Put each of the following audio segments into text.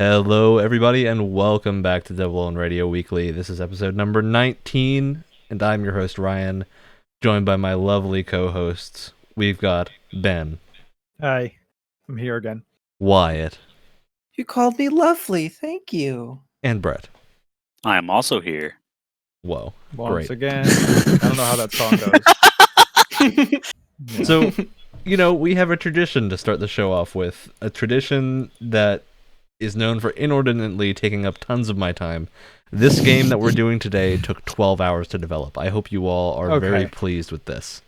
Hello, everybody, and welcome back to Double on Radio Weekly. This is episode number 19, and I'm your host, Ryan, joined by my lovely co-hosts. We've got Ben. Hi, I'm here again. Wyatt. You called me lovely, thank you. And Brett. I am also here. Whoa, Once great. again. I don't know how that song goes. Yeah. So, we have a tradition to start the show off with. A tradition that is known for inordinately taking up tons of my time. This game that we're doing today took 12 hours to develop. I hope you all are very pleased with this.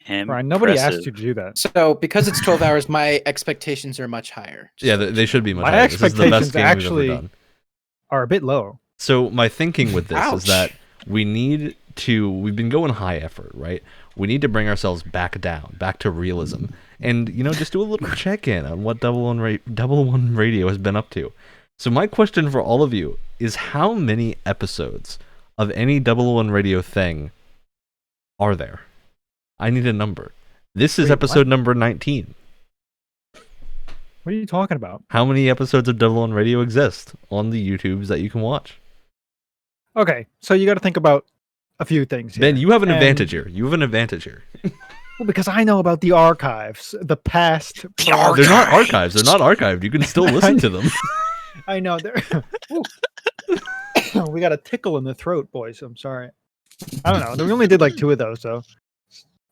Ryan, nobody asked you to do that. So, because it's 12 hours, my expectations are much higher. Yeah, they should be much My higher. This is the best expectations game actually we've ever done. are a bit low. So my thinking with this is Ouch. that we've been going high effort, right? We need to bring ourselves back down, back to realism. And, just do a little check-in on what Double One Radio has been up to. So my question for all of you is, how many episodes of any Double One Radio thing are there? I need a number. This is episode number 19. What are you talking about? How many episodes of Double One Radio exist on the YouTubes that you can watch? Okay, so you got to think about a few things here. Ben, you have an And- advantage here. You have an advantage here. Well, because I know about the archives, the past. They're not archives. They're not archived. You can still listen to them. I know. We got a tickle in the throat, boys. I'm sorry. I don't know. We only did like 2 of those, though.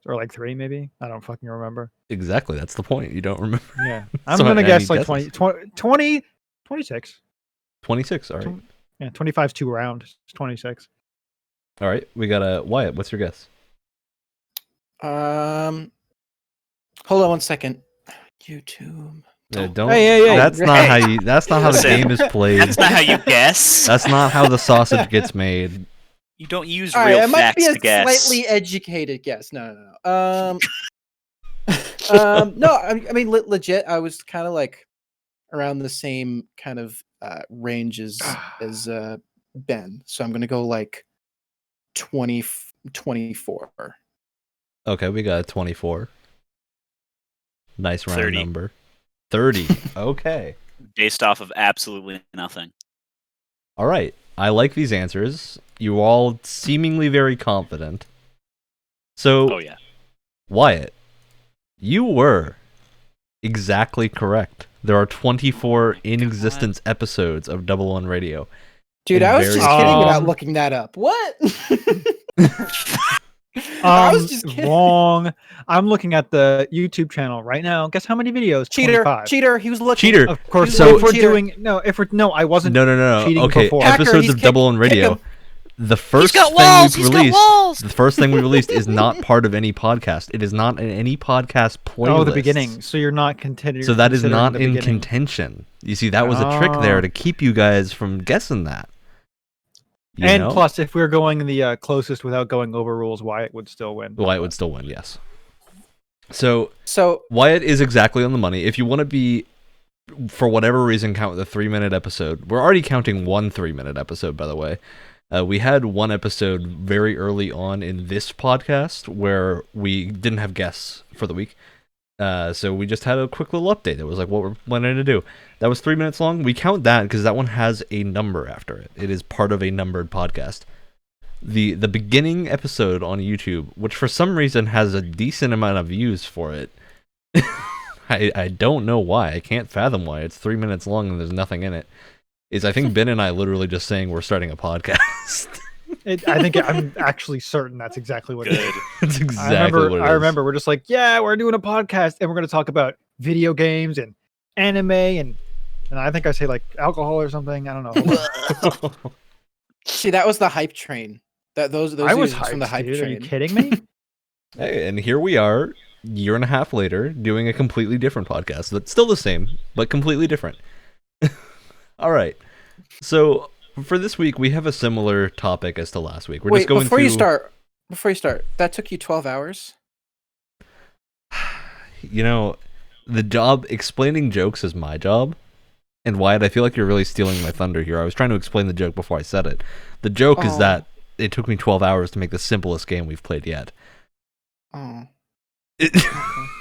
Or like 3, maybe. I don't fucking remember. Exactly. That's the point. You don't remember. Yeah. I'm So going to any guess like guesses? 20, 26. 26. All right. Yeah, 25 is too round. It's 26. All right. We got a Wyatt. What's your guess? Hold on one second. YouTube. Don't. Hey. That's not how you. That's not how the Listen, game is played. That's not how you guess. That's not how the sausage gets made. You don't use All real right, it might facts be to a guess. slightly educated guess. No. No, I mean, legit, I was kind of like around the same kind of range as Ben. So I'm going to go like 24. Okay, we got a 24. Nice round 30. number. 30. Okay. Based off of absolutely nothing. All right. I like these answers. You all seemingly very confident. So, Oh yeah. Wyatt, you were exactly correct. There are 24 in existence episodes of Double One Radio. Dude, And I was very- just kidding about Um, looking that up. What? I was just kidding. Wrong. I'm looking at the YouTube channel right now. Guess how many videos? Cheater, 25. cheater. He was looking. Cheater. Of course. So- if we're Cheater. doing I wasn't. No. cheating Okay, before. Hacker, episodes he's of Double One kick Radio. him. The first got thing walls, we've he's got released. walls. The first thing we released is not part of any podcast. It is not in any podcast playlist. Oh, the beginning. So you're not continuing. So that is not the in beginning. contention. You see, that was a trick there Oh. to keep you guys from guessing that. You And know? plus, if we're going the closest without going over rules, Wyatt would still win. Wyatt would still win, yes. So So Wyatt is exactly on the money. If you want to be, for whatever reason, count the 3-minute episode. We're already counting 1 3-minute episode, by the way. We had one episode very early on in this podcast where we didn't have guests for the week. So we just had a quick little update. It was like what we're planning to do. That was 3 minutes long. We count that because that one has a number after it. It is part of a numbered podcast. The beginning episode on YouTube, which for some reason has a decent amount of views for it. I don't know why. I can't fathom why. It's 3 minutes long and there's nothing in it. Is I think Ben and I literally just saying we're starting a podcast. I'm actually certain that's exactly what it is. Good. That's exactly what it is. I remember we're just like, yeah, we're doing a podcast and we're going to talk about video games and anime and I think I say like alcohol or something. I don't know. see, that was the hype train. Those I was from the hyped, hype dude. Are you train. kidding me? Hey, and here we are, year and a half later, doing a completely different podcast. That's still the same, but completely different. All right. So for this week, we have a similar topic as to last week. We're Wait, just going before through. you start, that took you 12 hours? The job explaining jokes is my job. And Wyatt, I feel like you're really stealing my thunder here. I was trying to explain the joke before I said it. The joke is Oh. that it took me 12 hours to make the simplest game we've played yet. Oh.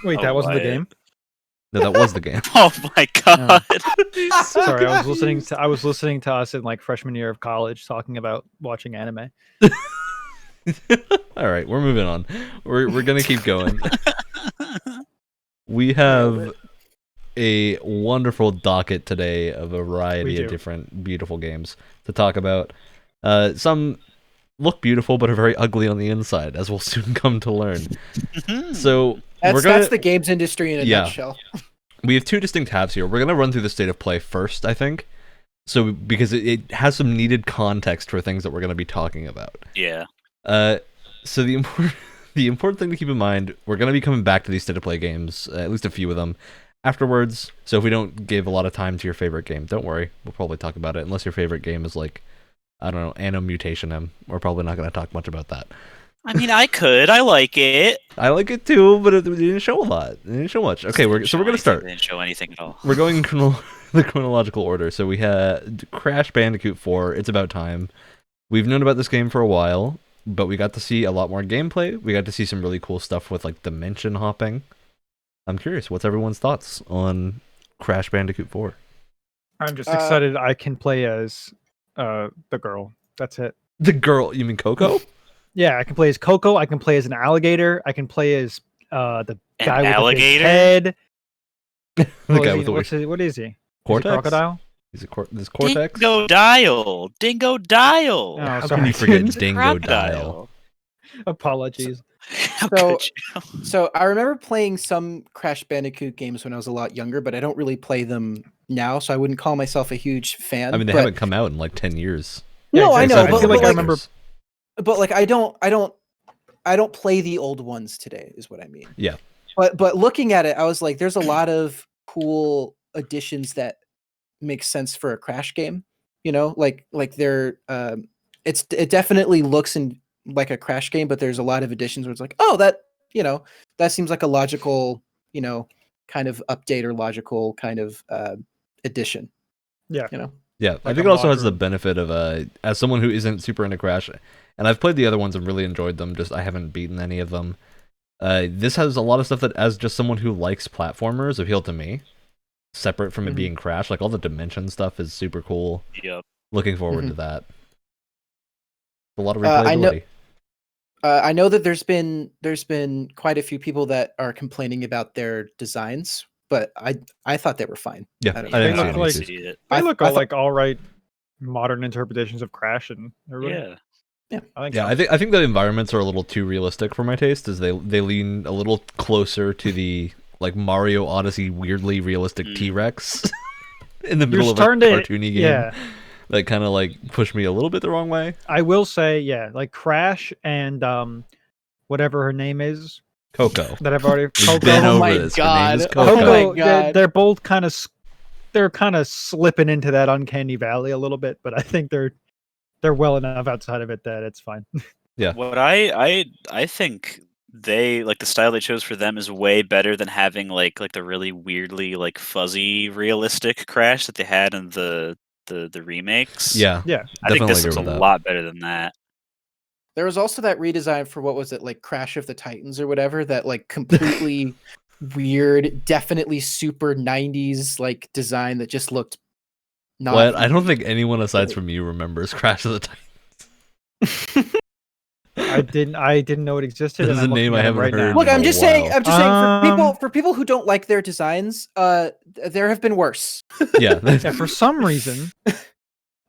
Wait, that wasn't the Wyatt. game? No, that was the game. Oh my god. Sorry, I was listening to us in like freshman year of college talking about watching anime. All right, we're moving on. We're gonna keep going. We have a wonderful docket today of a variety of different beautiful games to talk about. Some look beautiful but are very ugly on the inside, as we'll soon come to learn. So that's the games industry in a nutshell. We have two distinct tabs here. We're gonna run through the state of play first, I think. So because it has some needed context for things that we're gonna be talking about. Yeah. So the important thing to keep in mind, we're gonna be coming back to these state of play games, at least a few of them, afterwards. So if we don't give a lot of time to your favorite game, don't worry, we'll probably talk about it. Unless your favorite game is like, I don't know, Anno Mutation M, we're probably not gonna talk much about that. I mean, I could. I like it. I like it too, but it didn't show a lot. It didn't show much. Okay, we're gonna start. It didn't show anything at all. We're going in the chronological order. So we had Crash Bandicoot 4. It's about time. We've known about this game for a while, but we got to see a lot more gameplay. We got to see some really cool stuff with like dimension hopping. I'm curious, what's everyone's thoughts on Crash Bandicoot 4? I'm just excited I can play as the girl. That's it. The girl? You mean Coco? Yeah, I can play as Coco. I can play as an alligator. I can play as the guy with the big head. The guy with the what is he? Cortex? Is he crocodile? Is it this Cortex? Dingo Dial. Dingo Dial. Oh, How sorry. can you forget It's Dingo Dial? Apologies. How So- could you? So I remember playing some Crash Bandicoot games when I was a lot younger, but I don't really play them now, so I wouldn't call myself a huge fan. I mean, they but- haven't come out in like 10 years. No, I know, I feel but like I like- remember. But like I don't play the old ones today, is what I mean. Yeah. But looking at it, I was like, there's a lot of cool additions that make sense for a Crash game. You know, like they're it definitely looks like a Crash game, but there's a lot of additions where it's like, oh, that seems like a logical, kind of update or logical kind of addition. Yeah. Yeah, I Like think a it also has the modern- benefit of as someone who isn't super into Crash, and I've played the other ones and really enjoyed them. Just I haven't beaten any of them. This has a lot of stuff that, as just someone who likes platformers, appealed to me. Separate from it Mhm. being Crash, like all the dimension stuff is super cool. Yep. Looking forward to that. A lot of I know- replayability. I know that there's been quite a few people that are complaining about their designs, but I thought they were fine. Yeah, I don't I know. didn't see They any look issues. See it. They I look thought- like all right modern interpretations of Crash, and everybody. Yeah. I think Yeah, so. I think the environments are a little too realistic for my taste, as they lean a little closer to the like Mario Odyssey weirdly realistic Mm. T-Rex in the middle of a starting to- cartoony game. Yeah, That kind of like pushed me a little bit the wrong way. I will say, yeah, like Crash and whatever her name is Coco. that I've already. We've Coco. been Oh over my this. Her God. name is Oh Coco. my Coco, God. they're both kind of slipping into that uncanny valley a little bit, but I think they're well enough outside of it that it's fine. What I think they like the style they chose for them is way better than having like the really weirdly like fuzzy realistic Crash that they had in the remakes. Yeah, Yeah, I think this definitely looks a agree with that. lot better than that. There was also that redesign for what was it, like Crash of the Titans or whatever, that like completely weird, definitely super 90s like design that just looked not What? I don't think anyone aside from you remembers Crash of the Titans. I didn't know it existed. This and is a I'm looking name I at it haven't right heard. now. Look, I'm Oh, just saying wow. for people who don't like their designs, there have been worse. Yeah, Yeah, for some reason,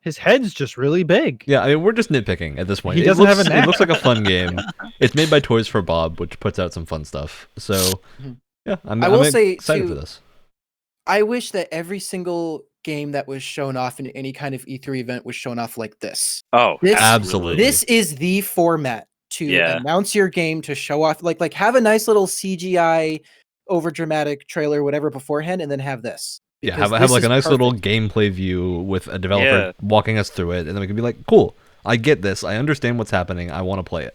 his head's just really big. yeah. I mean, we're just nitpicking at this point. He It doesn't looks, have a It neck. looks like a fun game. It's made by Toys for Bob, which puts out some fun stuff. So, Mhm. yeah, I'm I will I'm say, excited too, for this. I wish that every single game that was shown off in any kind of E3 event was shown off like this. Oh, This- Absolutely. This is the format to Yeah. announce your game, to show off, like have a nice little CGI over dramatic trailer, whatever beforehand, and then have this. Yeah, Because have this like is a nice little perfect. gameplay view with a developer Yeah. walking us through it, and then we can be like, "Cool, I get this. I understand what's happening. I want to play it."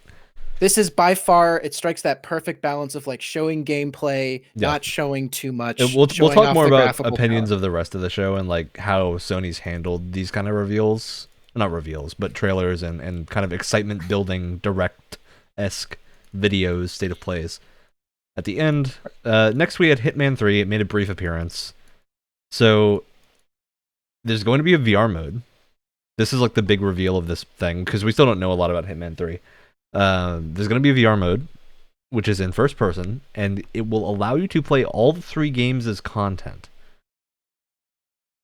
This is by far, it strikes that perfect balance of like showing gameplay, Yeah. not showing too much. We'll showing talk off more the about graphical opinions power. of the rest of the show and like how Sony's handled these kind of reveals, not reveals, but trailers and kind of excitement building direct-esque videos, state of plays. at the end. Next, we had Hitman 3. It made a brief appearance. So there's going to be a VR mode. This is like the big reveal of this thing, because we still don't know a lot about Hitman 3. There's going to be a VR mode, which is in first person, and it will allow you to play all the 3 games as content.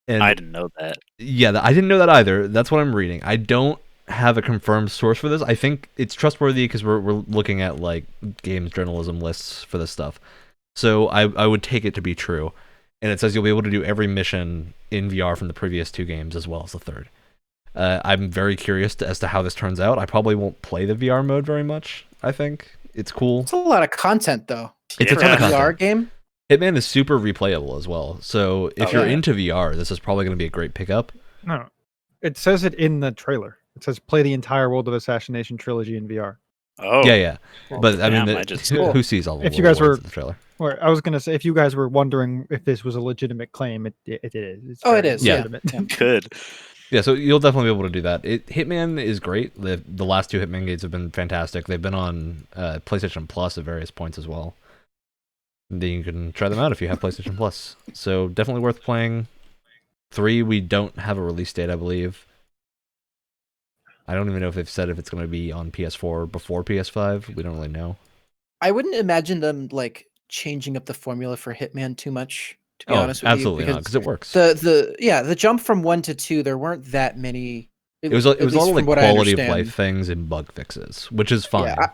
And I didn't know that. yeah, I didn't know that either. That's what I'm reading. I don't have a confirmed source for this. I think it's trustworthy because we're looking at like games journalism lists for this stuff. So I would take it to be true. And it says you'll be able to do every mission in VR from the previous 2 games as well as the third. I'm very curious as to how this turns out. I probably won't play the VR mode very much, I think. It's cool. It's a lot of content, though. It's for a ton of VR content. game. Hitman is super replayable as well. So if you're yeah. into VR, this is probably going to be a great pickup. No, it says it in the trailer. It says play the entire World of Assassination trilogy in VR. Oh, Yeah. But I mean, damn, I just- who sees all the If you guys words were- in the trailer? Or I was gonna say, if you guys were wondering if this was a legitimate claim, it is. It's Oh, it very is, yeah. legitimate. Good. Yeah, so you'll definitely be able to do that. Hitman is great. The last 2 Hitman games have been fantastic. They've been on PlayStation Plus at various points as well. Then you can try them out if you have PlayStation Plus. So definitely worth playing. 3, we don't have a release date, I believe. I don't even know if they've said if it's going to be on PS4 before PS5. We don't really know. I wouldn't imagine them like changing up the formula for Hitman too much. To be honest with absolutely you, not, because it works. the jump from 1 to 2, there weren't that many. It was at all least like from what I quality of understand. life things and bug fixes, which is fine. Yeah,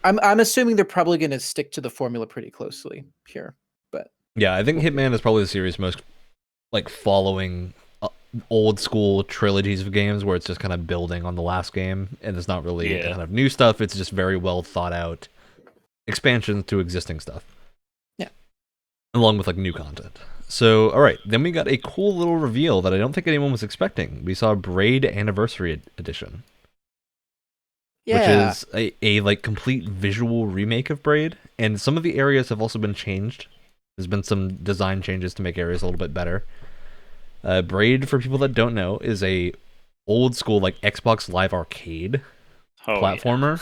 I'm assuming they're probably going to stick to the formula pretty closely here. But Yeah, I think Hitman is probably the series most like following old school trilogies of games where it's just kind of building on the last game, and it's not really Yeah. kind of new stuff. It's just very well thought out expansions to existing stuff. Yeah. Along with like new content. So, all right, then we got a cool little reveal that I don't think anyone was expecting. We saw Braid Anniversary Edition, yeah, which is a like complete visual remake of Braid, and some of the areas have also been changed. There's been some design changes to make areas a little bit better. Braid, for people that don't know, is a old school like Xbox Live Arcade Oh, platformer,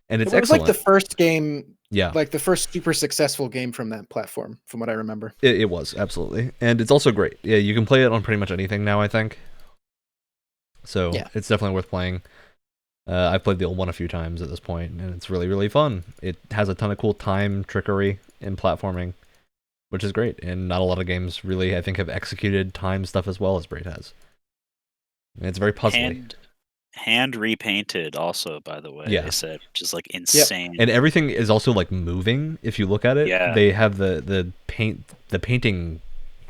and it's it was excellent. like the first game, yeah, like the first super successful game from that platform, from what I remember. it was absolutely, and it's also great. Yeah, you can play it on pretty much anything now, I think. So Yeah. it's definitely worth playing. I've played the old one a few times at this point, and it's really, really fun. It has a ton of cool time trickery in platforming, which is great. And not a lot of games really, I think, have executed time stuff as well as Braid has. And it's very puzzly. Hand repainted, also, by the way. Yeah. They said, which is like insane. And everything is also like moving. If you look at it, Yeah. they have the painting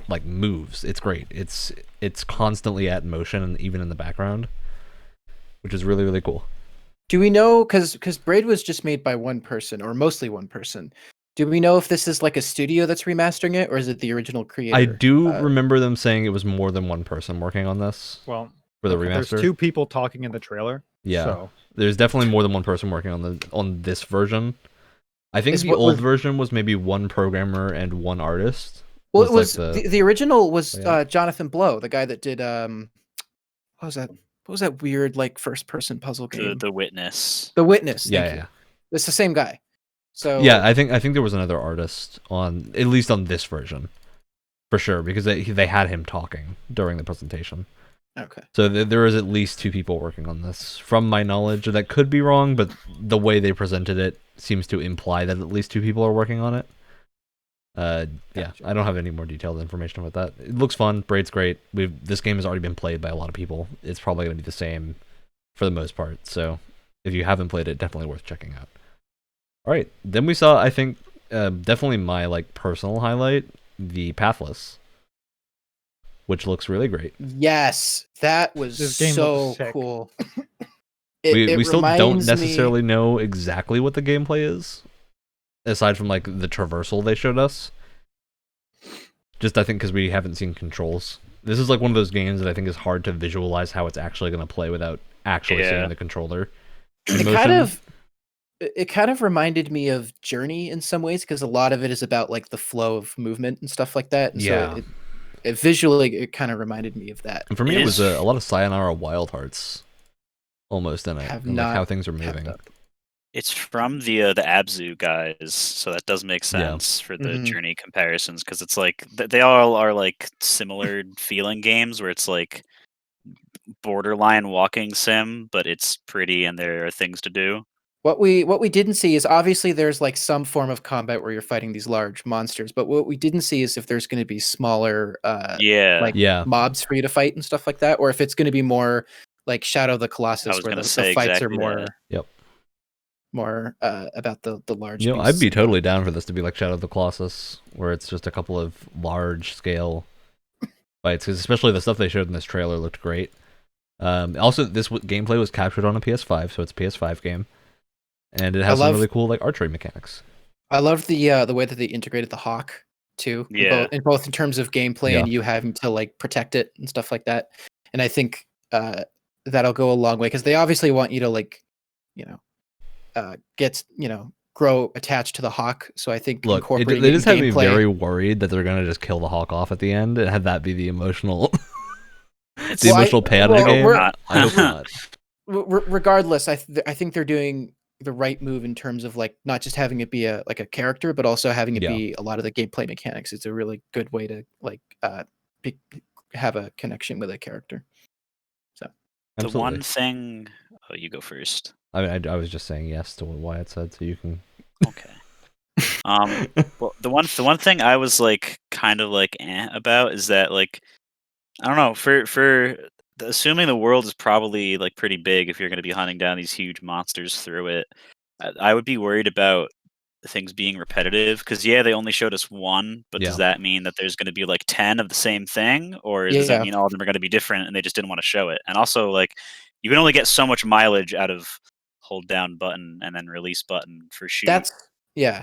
like moves. It's great. It's constantly at motion, and even in the background, which is really, really cool. Do we know, because Braid was just made by one person, or mostly one person, do we know if this is like a studio that's remastering it, or is it the original creator? I do remember them saying it was more than one person working on this Well, for the there's remaster. 2 people talking in the trailer. Yeah. So There's definitely more than one person working on this version. I think Is the what old was- version was maybe one programmer and one artist. Well, it was was like the original was yeah. Jonathan Blow, the guy that did what was that? What was that weird like first person puzzle game? The Witness. The Witness. Yeah, Thank you. yeah. It's the same guy. So Yeah, I think there was another artist on, at least on this version, for sure, because they had him talking during the presentation. Okay. So there is at least 2 people working on this, from my knowledge. That could be wrong, but the way they presented it seems to imply that at least 2 people are working on it. Yeah, Gotcha. I don't have any more detailed information about that. It looks fun. Braid's great. This game has already been played by a lot of people. It's probably going to be the same for the most part. So if you haven't played it, definitely worth checking out. All right, then we saw, I think, definitely my like personal highlight, the Pathless, which looks really great. Yes, that was This game so looks sick. cool. We still don't reminds me- necessarily know exactly what the gameplay is, aside from like the traversal they showed us. Just I think because we haven't seen controls. This is like one of those games that I think is hard to visualize how it's actually going to play without actually seeing the controller. in It motion. kind of reminded me of Journey in some ways, because a lot of it is about like the flow of movement and stuff like that. And Yeah. so it visually it kind of reminded me of that. And for me, It it was is- a lot of Sayonara Wild Hearts, almost in it, Have and like not how things are kept moving. up. It's from the Abzu guys, so that does make sense for the Mhm. Journey comparisons because it's like they all are like similar feeling games where it's like borderline walking sim, but it's pretty and there are things to do. What we didn't see is obviously there's like some form of combat where you're fighting these large monsters, but what we didn't see is if there's going to be smaller Yeah, like Yeah. mobs for you to fight and stuff like that, or if it's going to be more like Shadow of the I Colossus was where gonna the say fights are exactly that. more about the large You know, I'd beasts be and totally down for this to be like Shadow of the Colossus, where it's just a couple of large scale fights, because especially the stuff they showed in this trailer looked great. Also, this gameplay was captured on a PS5, so it's a PS5 game, and it has some really cool like archery mechanics. I love the way that they integrated the hawk too, Yeah. in both in terms of gameplay Yeah. and you having to like protect it and stuff like that. And I think that'll go a long way because they obviously want you to like, you know, get grow attached to the hawk. So I think Look, incorporating they it in just have me gameplay. very worried that they're gonna just kill the hawk off at the end and have that be the emotional, It's the emotional payout of the game. not. I hope not. Regardless, I think they're doing the right move in terms of like not just having it be a character, but also having it Yeah. be a lot of the gameplay mechanics. It's a really good way to like be, have a connection with a character. So The Absolutely. one thing. Oh, you go first. I mean, I was just saying yes to what Wyatt said, so you can. Okay. Well, the one thing I was like kind of like about is that like I don't know assuming the world is probably like pretty big if you're going to be hunting down these huge monsters through it. I would be worried about things being repetitive because yeah, they only showed us one, but Yeah. does that mean that there's going to be like 10 of the same thing, or does that mean all of them are going to be different and they just didn't want to show it? And also like you can only get so much mileage out of hold down button and then release button for shoot.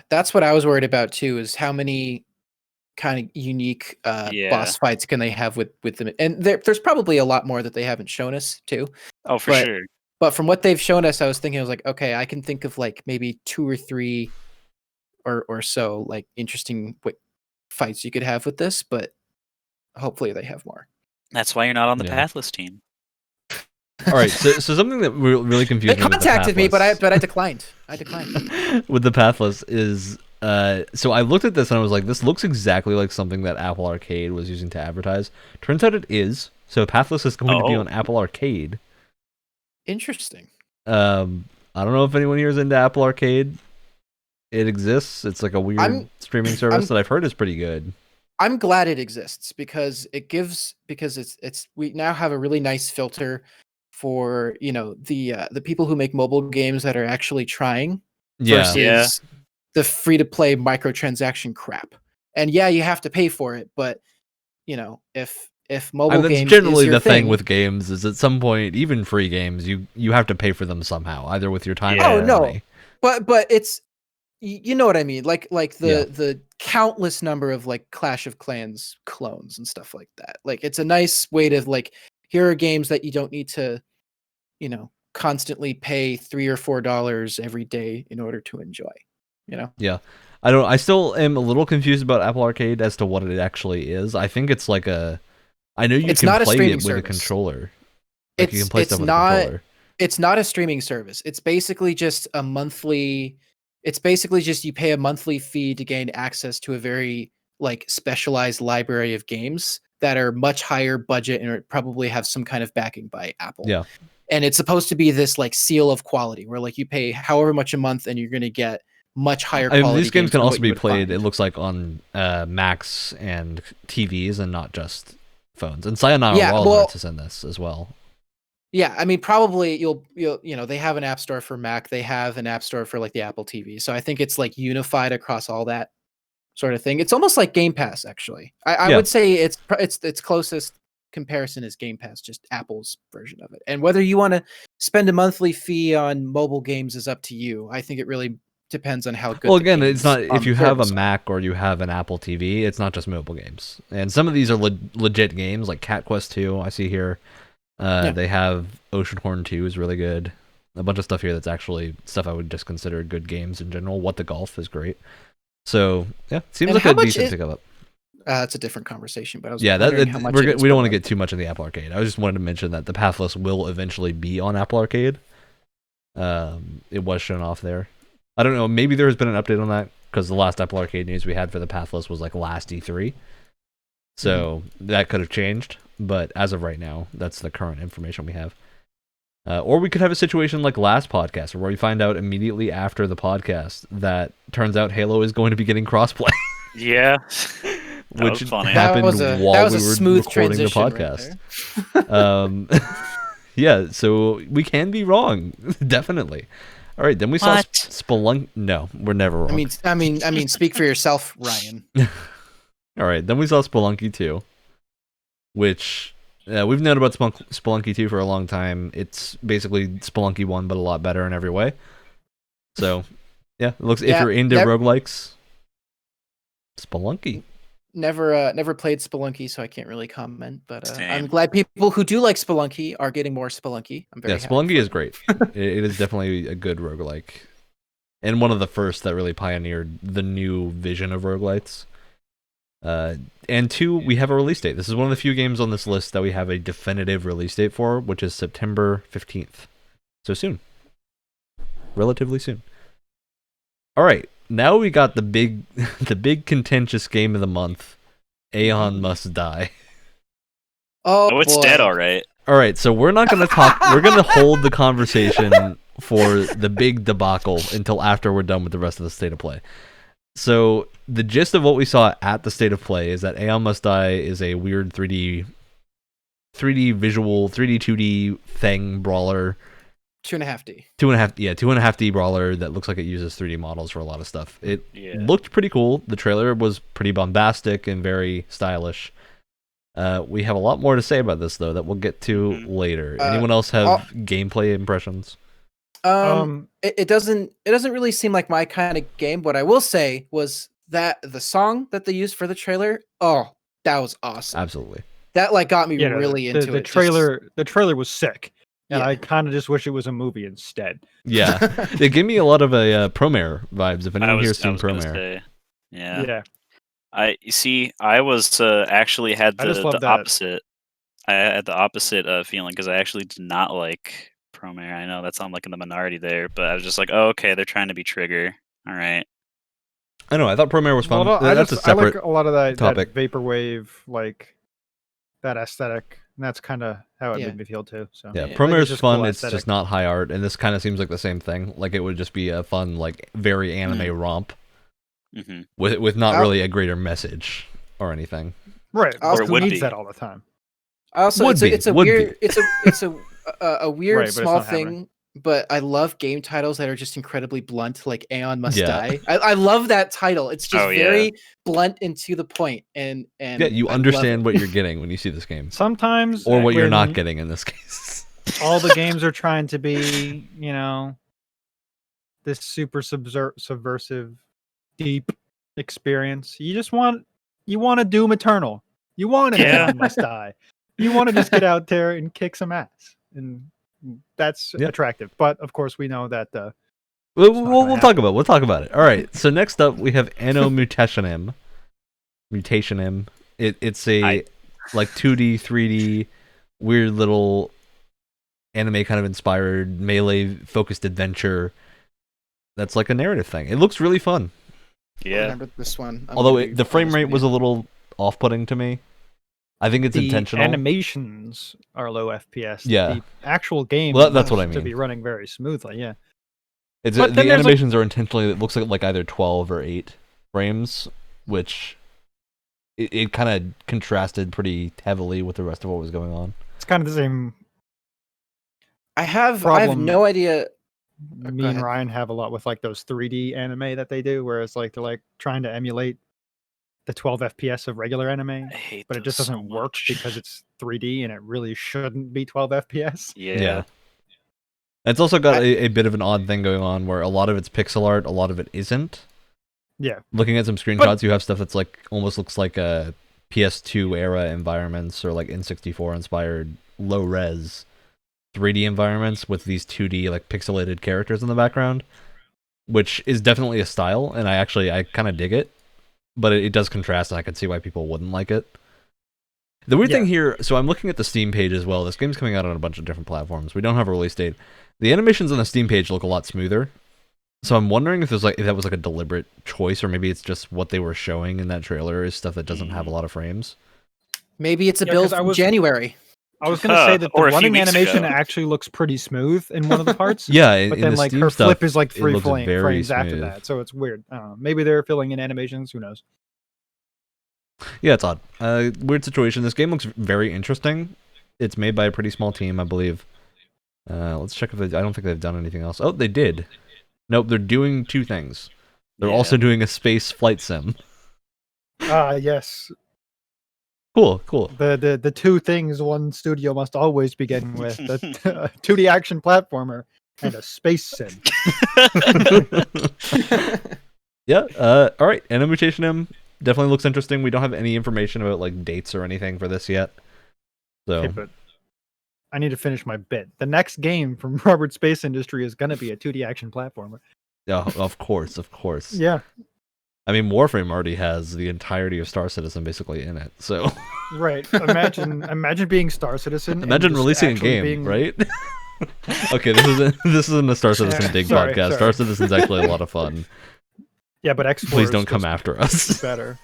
that's what I was worried about too, is how many kind of unique boss fights can they have with them, and there's probably a lot more that they haven't shown us too. Oh, for sure. But from what they've shown us, I was like, okay, I can think of like maybe 2 or 3 or so like interesting fights you could have with this, but hopefully they have more. That's why you're not on the Yeah. Pathless team. All right, so something that really confused They me. contacted me, but I Pathless- declined. I declined. with the Pathless is so I looked at this and I was like, this looks exactly like something that Apple Arcade was using to advertise. Turns out it is. So Pathless is going to be on Apple Arcade. Interesting. I don't know if anyone here is into Apple Arcade. It exists. It's like a weird streaming service that I've heard is pretty good. I'm glad it exists because it's we now have a really nice filter for the people who make mobile games that are actually trying versus the free to play microtransaction crap. And yeah, you have to pay for it, but if mobile games that's generally is your the thing with games is at some point, even free games, you have to pay for them somehow, either with your time or money. But it's you know what I mean, like the countless number of like Clash of Clans clones and stuff like that. Like it's a nice way to like, here are games that you don't need to constantly pay $3 or $4 every day in order to enjoy. I still am a little confused about Apple Arcade as to what it actually is. I think it's like I know you can play it with a controller. Like you can play stuff with a controller. It's not a streaming service. It's basically just a monthly. It's basically just you pay a monthly fee to gain access to a very like specialized library of games that are much higher budget and probably have some kind of backing by Apple. Yeah. And it's supposed to be this like seal of quality where like you pay however much a month and you're going to get much higher quality. These games can also be played, it looks like, on Macs and TVs and not just phones. And Sayonara Wild is in this as well. Yeah, I mean, probably you'll they have an app store for Mac. They have an app store for like the Apple TV. So I think it's like unified across all that sort of thing. It's almost like Game Pass, actually. I would say its closest comparison is Game Pass, just Apple's version of it. And whether you want to spend a monthly fee on mobile games is up to you. I think it really depends on how good. Well, again, it's not if you have a Mac or you have an Apple TV, it's not just mobile games. And some of these are legit games, like Cat Quest 2. I see here. They have Oceanhorn 2 is really good. A bunch of stuff here that's actually stuff I would just consider good games in general. What the Golf is great. So yeah, seems like a decent pickup. That's a different conversation, but I was we don't want to get too much in the Apple Arcade. I just wanted to mention that the Pathless will eventually be on Apple Arcade. It was shown off there. I don't know. Maybe there has been an update on that because the last Apple Arcade news we had for the Pathless was like last E3. So that could have changed. But as of right now, that's the current information we have. Or we could have a situation like last podcast where we find out immediately after the podcast that turns out Halo is going to be getting crossplay. Yeah. Which funny. happened while we were smooth recording the transition podcast. Yeah, so we can be wrong, definitely. All right, then we saw What? Spelunk. No, we're never wrong. I mean, speak for yourself, Ryan. All right, then we saw Spelunky 2, which we've known about Spelunky 2 for a long time. It's basically Spelunky 1, but a lot better in every way. So, yeah, it looks if you're into roguelikes, Spelunky. Never played Spelunky, so I can't really comment. But I'm glad people who do like Spelunky are getting more Spelunky. I'm very happy. Spelunky is great. It is definitely a good roguelike. And one of the first that really pioneered the new vision of roguelites. And 2, we have a release date. This is one of the few games on this list that we have a definitive release date for, which is September 15th. So soon. Relatively soon. All right. Now we got the big contentious game of the month, Aeon Must Die. Oh, it's boy. dead, all right. All right, so we're not going to talk. We're going to hold the conversation for the big debacle until after we're done with the rest of the state of play. So the gist of what we saw at the state of play is that Aeon Must Die is a weird 3D visual, 3D 2D thing brawler. 2.5D. 2.5D brawler that looks like it uses 3D models for a lot of stuff. It looked pretty cool. The trailer was pretty bombastic and very stylish. We have a lot more to say about this though that we'll get to later. Anyone else have gameplay impressions? It doesn't really seem like my kind of game. What I will say was that the song that they used for the trailer, that was awesome. Absolutely. That got me really into it. The trailer was sick. And I kind of just wish it was a movie instead. Yeah. They give me a lot of a Promare vibes, if anyone here's seen Promare. Yeah. I was actually had the opposite. I had the opposite feeling because I actually did not like Promare. I know that's I'm like in the minority there, but I was just like, oh, okay, they're trying to be Trigger. All right. I know. I thought Promare was fun. Well, that's a separate I like a lot of that vaporwave, like that aesthetic. And that's kind of how it made me feel too. So yeah, Promare is fun. Cool it's just not high art, and this kind of seems like the same thing. Like it would just be a fun, like very anime romp, with not really a greater message or anything. Right, or who needs that all the time? Also, it's a weird small thing. But I love game titles that are just incredibly blunt, like Aeon Must Die. I love that title. It's just very blunt and to the point. And you understand what you're getting when you see this game. Sometimes, or what you're not getting in this case. All the games are trying to be, this super subversive, deep experience. You want a Doom Eternal. You want an Aeon Must Die. You want to just get out there and kick some ass. And that's attractive, but of course we know that we'll talk about it. All right, so next up we have Anno Mutationem. It's a like 2D 3D weird little anime kind of inspired melee focused adventure that's like a narrative thing. It looks really fun. I remember this one. Although the frame rate was a little off-putting to me. I think it's intentional. Animations are low FPS. Yeah. The actual game that's what I mean. To be running very smoothly, yeah. The animations are intentionally, it looks like either 12 or 8 frames, which it kind of contrasted pretty heavily with the rest of what was going on. It's kind of the same I have no idea. Me and Ryan have a lot with like those 3D anime that they do, whereas like they're like trying to emulate the 12 FPS of regular anime, but it just doesn't work because it's 3D and it really shouldn't be 12 FPS. Yeah. It's also got a bit of an odd thing going on where a lot of it's pixel art, a lot of it isn't. Yeah. Looking at some screenshots, you have stuff that's like almost looks like a PS2 era environments or like N64 inspired low res 3D environments with these 2D like pixelated characters in the background, which is definitely a style, and I kind of dig it. But it does contrast, and I can see why people wouldn't like it. The weird thing here, so I'm looking at the Steam page as well. This game's coming out on a bunch of different platforms. We don't have a release date. The animations on the Steam page look a lot smoother. So I'm wondering if that was like a deliberate choice, or maybe it's just what they were showing in that trailer is stuff that doesn't have a lot of frames. Maybe it's a build from January. I was going to say that the running animation actually looks pretty smooth in one of the parts. Yeah, but in then the like Steam her stuff, flip is like it 3 looks very frames after smooth. that, so it's weird. I don't know. Maybe they're filling in animations. Who knows? Yeah, it's odd. Weird situation. This game looks very interesting. It's made by a pretty small team, I believe. Let's check if I don't think they've done anything else. Oh, they did. Nope, they're doing 2 things. They're also doing a space flight sim. Yes. Cool. The 2 things one studio must always begin with: the 2D action platformer and a space sim. Yeah. All right. Mutation M definitely looks interesting. We don't have any information about like dates or anything for this yet. So. Okay, but I need to finish my bit. The next game from Robert Space Industry is going to be a 2D action platformer. Yeah, of course. Yeah. I mean, Warframe already has the entirety of Star Citizen basically in it. So. Right. Imagine being Star Citizen. Imagine releasing a game, right? Okay, this isn't a Star Citizen dig podcast. Sorry. Star Citizen's actually a lot of fun. Yeah, but Please don't come after us. Better.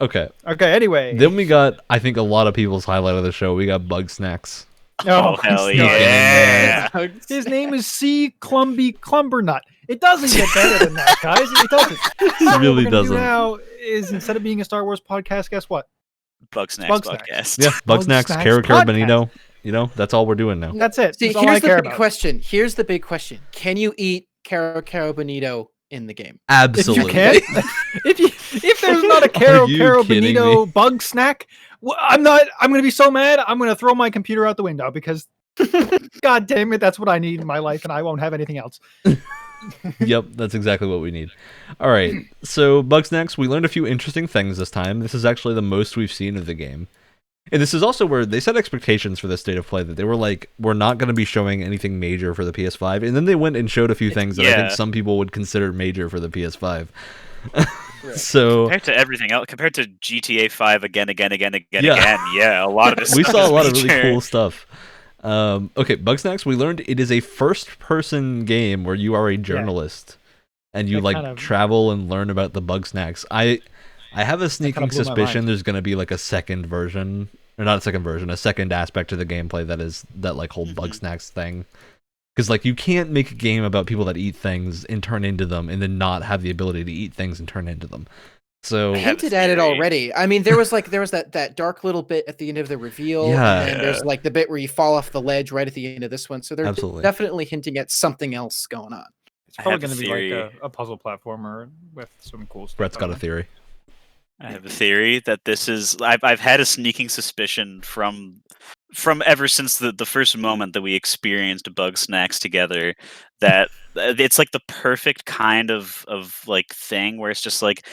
Okay. Anyway. Then we got, I think, a lot of people's highlight of the show. We got Bug Snacks. Oh hell yeah! His name is C. Clumbernut. It doesn't get better than that, guys. It doesn't. It really doesn't. Now is instead of being a Star Wars podcast, guess what? Bug Snacks podcast. Yeah, Bug Snacks, Caro Bonito. You know, that's all we're doing now. That's it. See, that's here's the big question. Here's the big question. Can you eat Caro Bonito in the game? Absolutely. If you can. if there's not a Caro Bonito bug snack, I'm gonna be so mad. I'm gonna throw my computer out the window because God damn it, that's what I need in my life, and I won't have anything else. Yep, that's exactly what we need. All right, so Bug Snacks, we learned a few interesting things this time. This is actually the most we've seen of the game. And this is also where they set expectations for this state of play, that they were like, we're not going to be showing anything major for the PS5. And then they went and showed a few things that I think some people would consider major for the PS5. So compared to everything else, compared to GTA 5 again, yeah, a lot of this. We saw a lot of really cool stuff. Okay, Bug Snacks, we learned it is a first-person game where you are a journalist and you travel and learn about the Bug Snacks. I have a sneaking suspicion there's going to be like a second version, or not a second version, a second aspect to the gameplay that like whole Bug Snacks thing. Because like you can't make a game about people that eat things and turn into them, and then not have the ability to eat things and turn into them. So I hinted at it already. I mean, there was that dark little bit at the end of the reveal, and there's like the bit where you fall off the ledge right at the end of this one. So they're definitely hinting at something else going on. It's probably going to be like a puzzle platformer with some cool stuff. Brett's got a theory. I have a theory that this is. I've had a sneaking suspicion from ever since the first moment that we experienced Bug Snacks together, that it's like the perfect kind of like thing where it's just like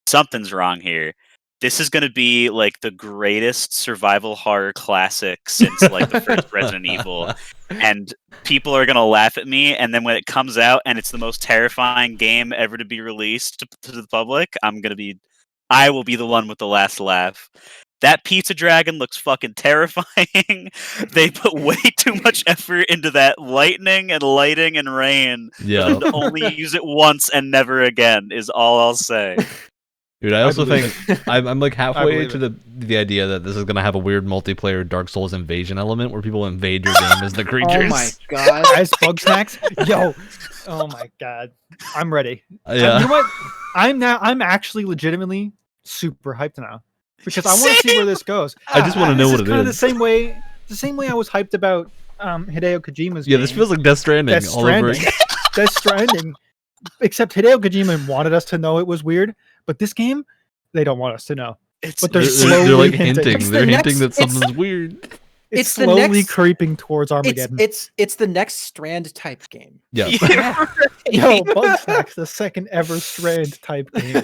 something's wrong here. This is going to be like the greatest survival horror classic since like the first Resident Evil, and people are going to laugh at me, and then when it comes out and it's the most terrifying game ever to be released to the public, I will be the one with the last laugh. That pizza dragon looks fucking terrifying. They put way too much effort into that lightning and lighting and rain. Yeah. To only use it once and never again is all I'll say. Dude, I also think I'm like halfway to the idea that this is gonna have a weird multiplayer Dark Souls invasion element where people invade your game as the creatures. Oh my god! As Bug Snacks, yo! Oh my god, I'm ready. Yeah. You know what? I'm actually legitimately super hyped now because I want to see where this goes. I just want to know what it is. The same way I was hyped about Hideo Kojima's game. Yeah, this feels like Death Stranding all over again. Death Stranding. Except Hideo Kojima wanted us to know it was weird, but this game, they don't want us to know. But they're slowly like hinting. They're hinting that something's weird. It's slowly creeping towards Armageddon. It's the next Strand type game. Yeah. Yo, Bug Snacks, the second ever Strand type game.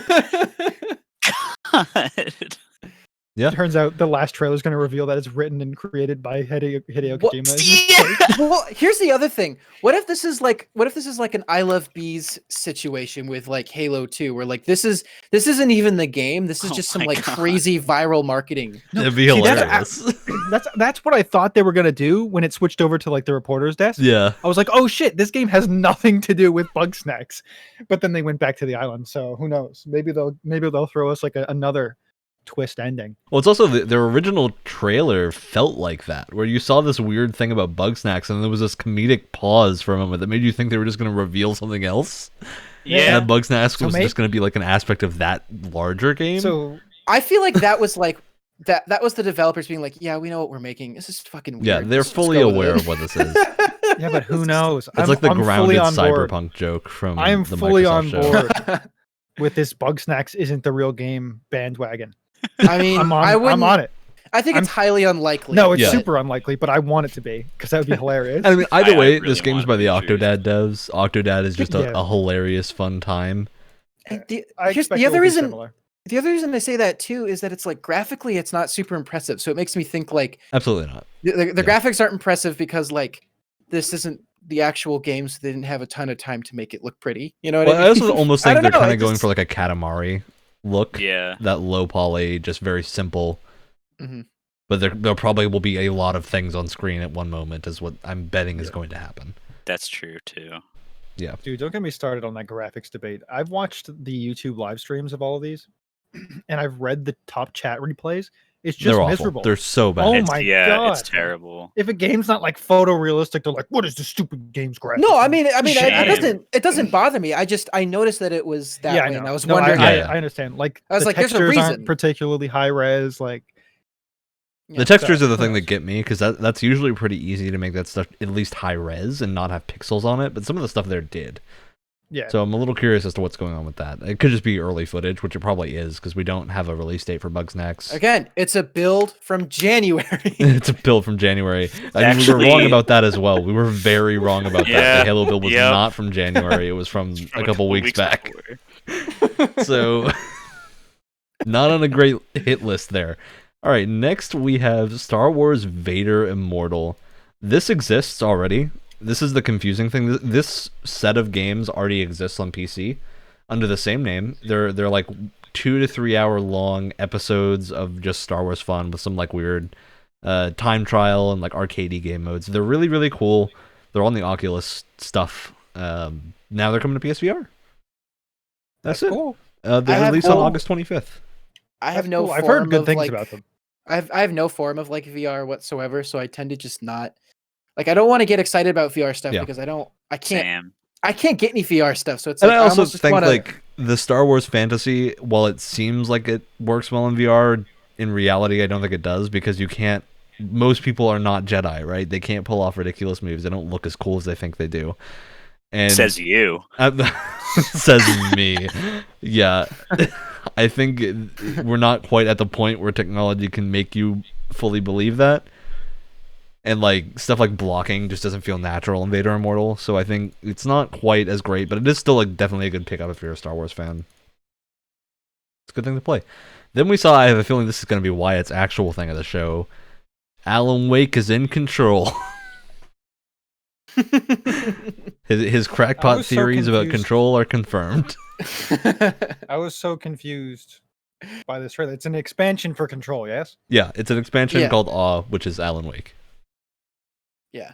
God. Yeah. Turns out the last trailer is going to reveal that it's written and created by Hideo Kojima. Well, here's the other thing. What if this is like an I Love Bees situation with like Halo 2, where like this isn't even the game. This is just some like crazy viral marketing. It'd be hilarious. That's what I thought they were going to do when it switched over to like the reporter's desk. Yeah. I was like, oh shit, this game has nothing to do with bug snacks. But then they went back to the island, so who knows? Maybe they'll throw us like another twist ending. Well, it's also their original trailer felt like that, where you saw this weird thing about bug snacks, and there was this comedic pause for a moment that made you think they were just going to reveal something else. Yeah, and that bug snacks was just going to be like an aspect of that larger game. So I feel like that was like that was the developers being like, yeah, we know what we're making. This is fucking weird. Yeah, they're fully aware of what this is. Yeah, but who knows? It's like the grounded cyberpunk joke from I'm the fully Microsoft on show. board with this bug snacks isn't the real game bandwagon. I mean, I'm on it. I think it's highly unlikely. No, it's super unlikely, but I want it to be because that would be hilarious. I mean, either way, really this game's by the Octodad devs. Octodad is just a hilarious, fun time. And the other reason I say that too is that it's like graphically, it's not super impressive. So it makes me think like absolutely not. The graphics aren't impressive because like this isn't the actual game, so they didn't have a ton of time to make it look pretty. You know what I mean? I also almost think they're kind of going just for like a Katamari look. Yeah. That low poly, just very simple. Mm-hmm. But there probably will be a lot of things on screen at one moment, is what I'm betting is going to happen. That's true too. Yeah. Dude, don't get me started on that graphics debate. I've watched the YouTube live streams of all of these, and I've read the top chat replays. It's just They're miserable. Awful. They're so bad. Oh my god, it's terrible. If a game's not like photorealistic, they're like, "What is this stupid game's graphics?" No, I mean, it doesn't bother me. I noticed that it was that way, and I was wondering. I understand. Like, I was the like, there's a textures reason. aren't particularly high res. Like, the textures are the thing that get me, because that's usually pretty easy to make that stuff at least high res and not have pixels on it. But some of the stuff there did. Yeah. So I'm a little curious as to what's going on with that. It could just be early footage, which it probably is, because we don't have a release date for Bugsnax. Again, it's a build from January. It's a build from January. I mean, we were wrong about that as well. We were very wrong about that. The Halo build was not from January. It was from a couple weeks back. So, not on a great hit list there. All right, next we have Star Wars Vader Immortal. This exists already. This is the confusing thing. This set of games already exists on PC under the same name. They're like 2 to 3 hour long episodes of just Star Wars fun with some like weird time trial and like arcadey game modes. They're really, really cool. They're on the Oculus stuff. Now they're coming to PSVR. That's it. Cool. They release on August 25th. I have no. I've heard good things about them. I have no form of like VR whatsoever, so I tend to just not. Like, I don't want to get excited about VR stuff because I can't get any VR stuff. So it's and like, I also think wanna... like the Star Wars fantasy, while it seems like it works well in VR, in reality, I don't think it does, because you can't. Most people are not Jedi, right? They can't pull off ridiculous moves. They don't look as cool as they think they do. And says you. Says me. Yeah. I think we're not quite at the point where technology can make you fully believe that. And like stuff like blocking just doesn't feel natural in Vader Immortal, so I think it's not quite as great, but it is still like definitely a good pickup if you're a Star Wars fan. It's a good thing to play. Then we saw, I have a feeling this is going to be Wyatt's actual thing of the show. Alan Wake is in control. his crackpot theories about control are confirmed. I was so confused by this trailer. It's an expansion for Control, yes? Yeah, it's an expansion called Awe, which is Alan Wake. Yeah.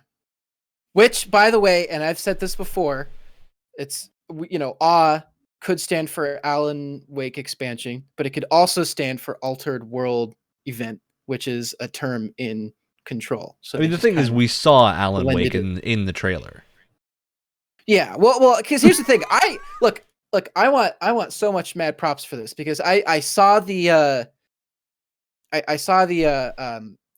Which, by the way, and I've said this before, it's, Awe could stand for Alan Wake expansion, but it could also stand for Altered World Event, which is a term in Control. So I mean, the thing is, we saw Alan Wake in the trailer. Yeah, well, because here's the thing. I want so much mad props for this, because I saw the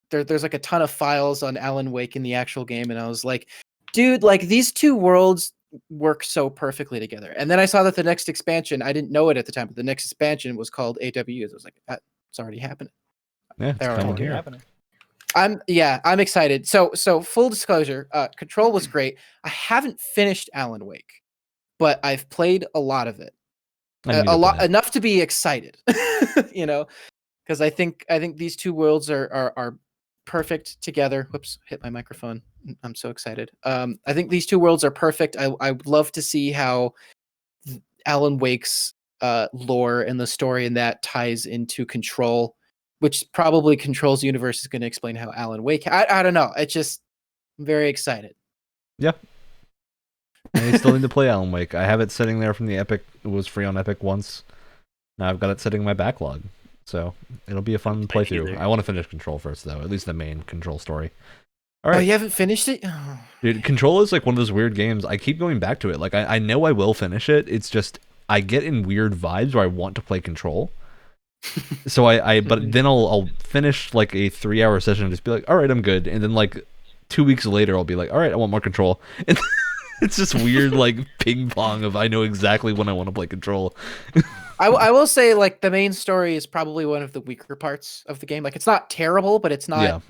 there's like a ton of files on Alan Wake in the actual game, and I was like, dude, like these two worlds work so perfectly together. And then I saw that the next expansion, I didn't know it at the time, but the next expansion was called AWs. I was like, it's already happening. Yeah, it's already happening. I'm excited. So full disclosure, Control was great. I haven't finished Alan Wake, but I've played a lot of it. Enough to be excited, because I think these two worlds are perfect together. Whoops, hit my microphone. I'm so excited. I think these two worlds are perfect. I would love to see how Alan Wake's lore and the story and that ties into Control, which probably Control's universe is going to explain how Alan Wake. I don't know. It's just I'm very excited. Yeah. I still need to play Alan Wake. I have it sitting there from the Epic. It was free on Epic once. Now I've got it sitting in my backlog. So it'll be a fun playthrough. I want to finish Control first, though. At least the main Control story. All right. Oh, you haven't finished it? Dude, Control is like one of those weird games. I keep going back to it. Like, I know I will finish it. It's just, I get in weird vibes where I want to play Control. So but then I'll finish like a 3-hour session and just be like, all right, I'm good. And then like 2 weeks later, I'll be like, all right, I want more Control. And it's just weird, like ping pong of I know exactly when I want to play Control. I will say, like, the main story is probably one of the weaker parts of the game. Like, it's not terrible, but it's not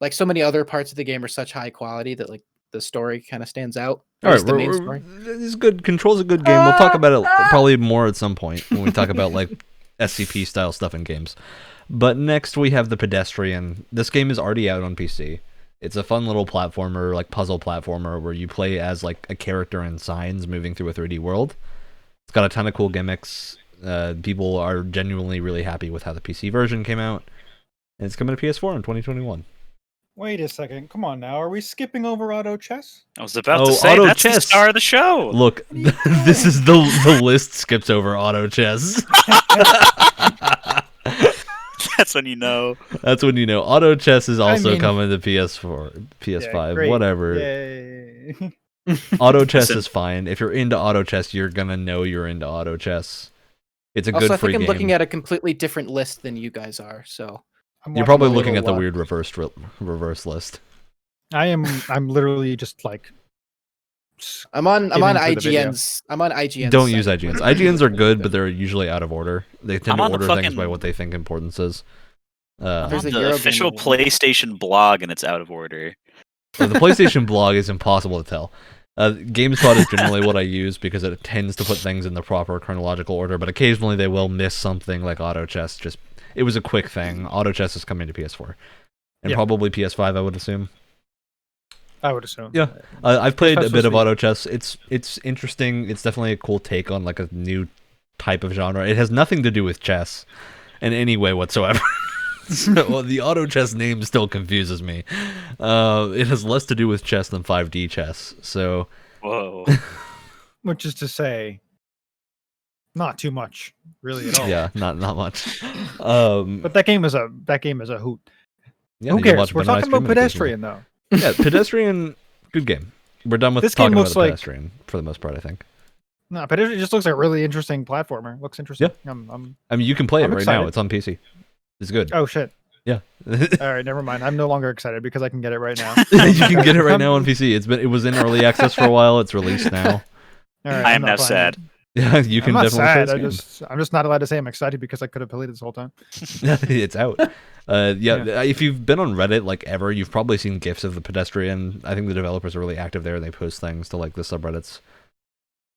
like so many other parts of the game are such high quality that like the story kind of stands out. All right, the main story. It's good. Control's a good game. We'll talk about it probably more at some point when we talk about like SCP style stuff in games. But next we have The Pedestrian. This game is already out on PC. It's a fun little platformer, like puzzle platformer, where you play as like a character in signs moving through a 3D world. It's got a ton of cool gimmicks. People are genuinely really happy with how the PC version came out. And it's coming to PS4 in 2021. Wait a second. Come on now. Are we skipping over auto chess? I was about to say that's the star of the show. Look, this is the list skips over auto chess. That's when you know. That's when you know. Auto chess is also coming to PS4, PS5, yeah, whatever. Yay. Auto chess is fine. If you're into auto chess, you're gonna know you're into auto chess. It's a good free game. I think I'm looking at a completely different list than you guys are. So you're probably looking at the weird reverse list. I'm literally just like. I'm on IGN's. I'm on IGN's. Don't use IGN's. IGN's are good, but they're usually out of order. They tend to order things by what they think importance is. There's the official PlayStation blog, and it's out of order. The PlayStation blog is impossible to tell. GameSpot is generally what I use because it tends to put things in the proper chronological order, but occasionally they will miss something like auto chess. Just it was a quick thing. Auto chess is coming to PS4 and probably PS5, I would assume. I would assume. Yeah, I've played a bit of auto chess. It's interesting. It's definitely a cool take on like a new type of genre. It has nothing to do with chess in any way whatsoever. So the auto chess name still confuses me. It has less to do with chess than 5D chess. So, whoa, which is to say, not too much, really at all. Yeah, not much. But that game is a hoot. Yeah, who cares? We're talking about Pedestrian though. Yeah, Pedestrian, good game. We're done with this talking game about Pedestrian for the most part, I think. No, Pedestrian just looks like a really interesting platformer. Looks interesting. Yeah. I mean, you can play it right excited. now. It's on PC. It's good. Oh shit. Yeah. All right, never mind. I'm no longer excited because I can get it right now. You can get it right now on PC. It was in early access for a while. It's released now. All right, I am now sad. Yeah, you can definitely play this game. I'm just not allowed to say I'm excited because I could have played it this whole time. It's out. If you've been on Reddit like ever, you've probably seen GIFs of the Pedestrian. I think the developers are really active there. They post things to like the subreddits.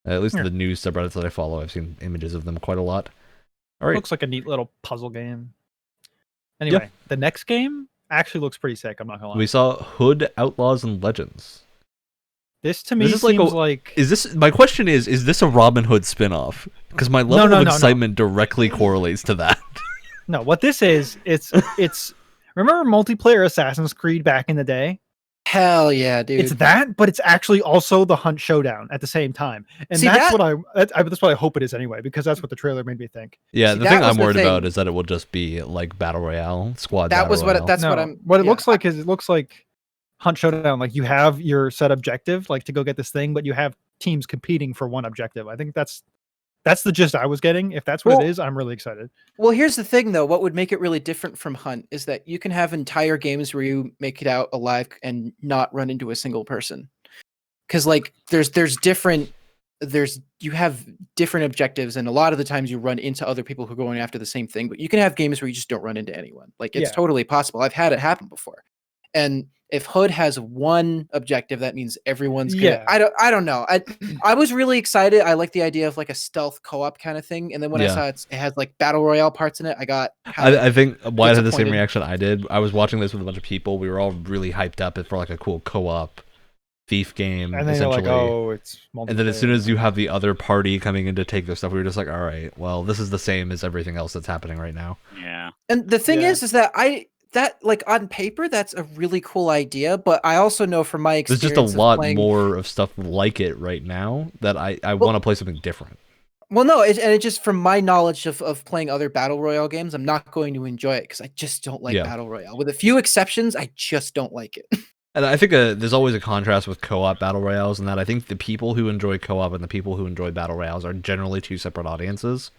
At least the news subreddits that I follow, I've seen images of them quite a lot. All right. Looks like a neat little puzzle game. Anyway, the next game actually looks pretty sick. I'm not gonna lie. We saw Hood, Outlaws, and Legends. This to me seems like is this? My question is this a Robin Hood spinoff? Because my level of excitement directly correlates to that. No, what this is, it's remember multiplayer Assassin's Creed back in the day? Hell yeah, dude! It's that, but it's actually also the Hunt Showdown at the same time, and that's what I hope it is anyway, because that's what the trailer made me think. Yeah, the thing I'm worried about is that it will just be like Battle Royale squad. That was what. That's what I'm. What it looks like is it looks like Hunt Showdown. Like you have your set objective, like to go get this thing, but you have teams competing for one objective. I think that's the gist I was getting. If that's what it is, I'm really excited. Well, here's the thing, though. What would make it really different from Hunt is that you can have entire games where you make it out alive and not run into a single person. Because like you have different objectives, and a lot of the times you run into other people who are going after the same thing. But you can have games where you just don't run into anyone. Like it's totally possible. I've had it happen before. And if Hood has one objective, that means everyone's gonna. Yeah. I don't know. I was really excited. I like the idea of like a stealth co-op kind of thing. And then when I saw it has like battle royale parts in it, I got. I think Wyatt had the same disappointed. reaction I did. I was watching this with a bunch of people. We were all really hyped up for like a cool co-op thief game, And then you're essentially. like, oh, it's multiplayer. And then as soon as you have the other party coming in to take their stuff, we were just like, all right, well, this is the same as everything else that's happening right now. Yeah. And the thing is that that like on paper, that's a really cool idea. But I also know from my There's experience, just a lot playing... more of stuff like it right now that I want to play something different. Well, no, it just from my knowledge of playing other battle royale games, I'm not going to enjoy it because I just don't like battle royale. With a few exceptions, I just don't like it. And I think there's always a contrast with co-op battle royales, in that I think the people who enjoy co-op and the people who enjoy battle royales are generally two separate audiences.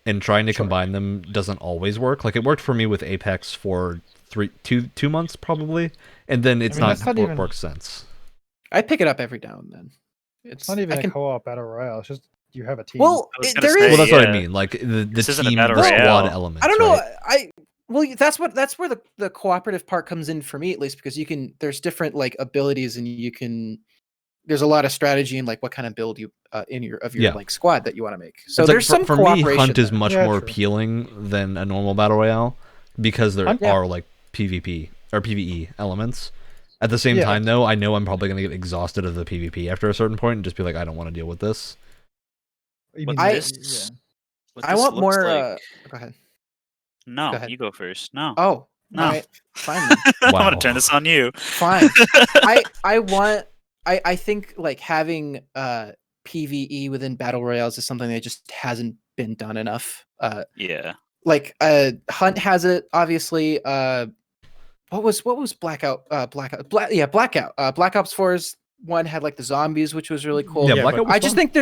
And trying to combine them doesn't always work. Like, it worked for me with Apex for 2 months, probably. And then it's not worked since. I pick it up every now and then. It's not even a co-op battle royale. It's just you have a team. Well, well, that's what I mean. Like, the team squad element. I don't know. Well, that's where the cooperative part comes in for me, at least, because there's different like abilities, and there's a lot of strategy in like what kind of build you in your like squad that you want to make. So it's there's like, some for me, cooperation. Hunt is much more appealing than a normal battle royale because there are like PvP or PvE elements. At the same time, though, I know I'm probably going to get exhausted of the PvP after a certain point and just be like, I don't want to deal with this. I want more. Like... Go ahead. No, you go first. No. Oh, no. All right. Fine. I'm gonna turn this on you. Fine. I think like having PvE within battle royales is something that just hasn't been done enough. Yeah. Like Hunt has it, obviously. What was Blackout? Blackout. Black Ops 4's one had like the zombies, which was really cool. Yeah, Blackout was I just think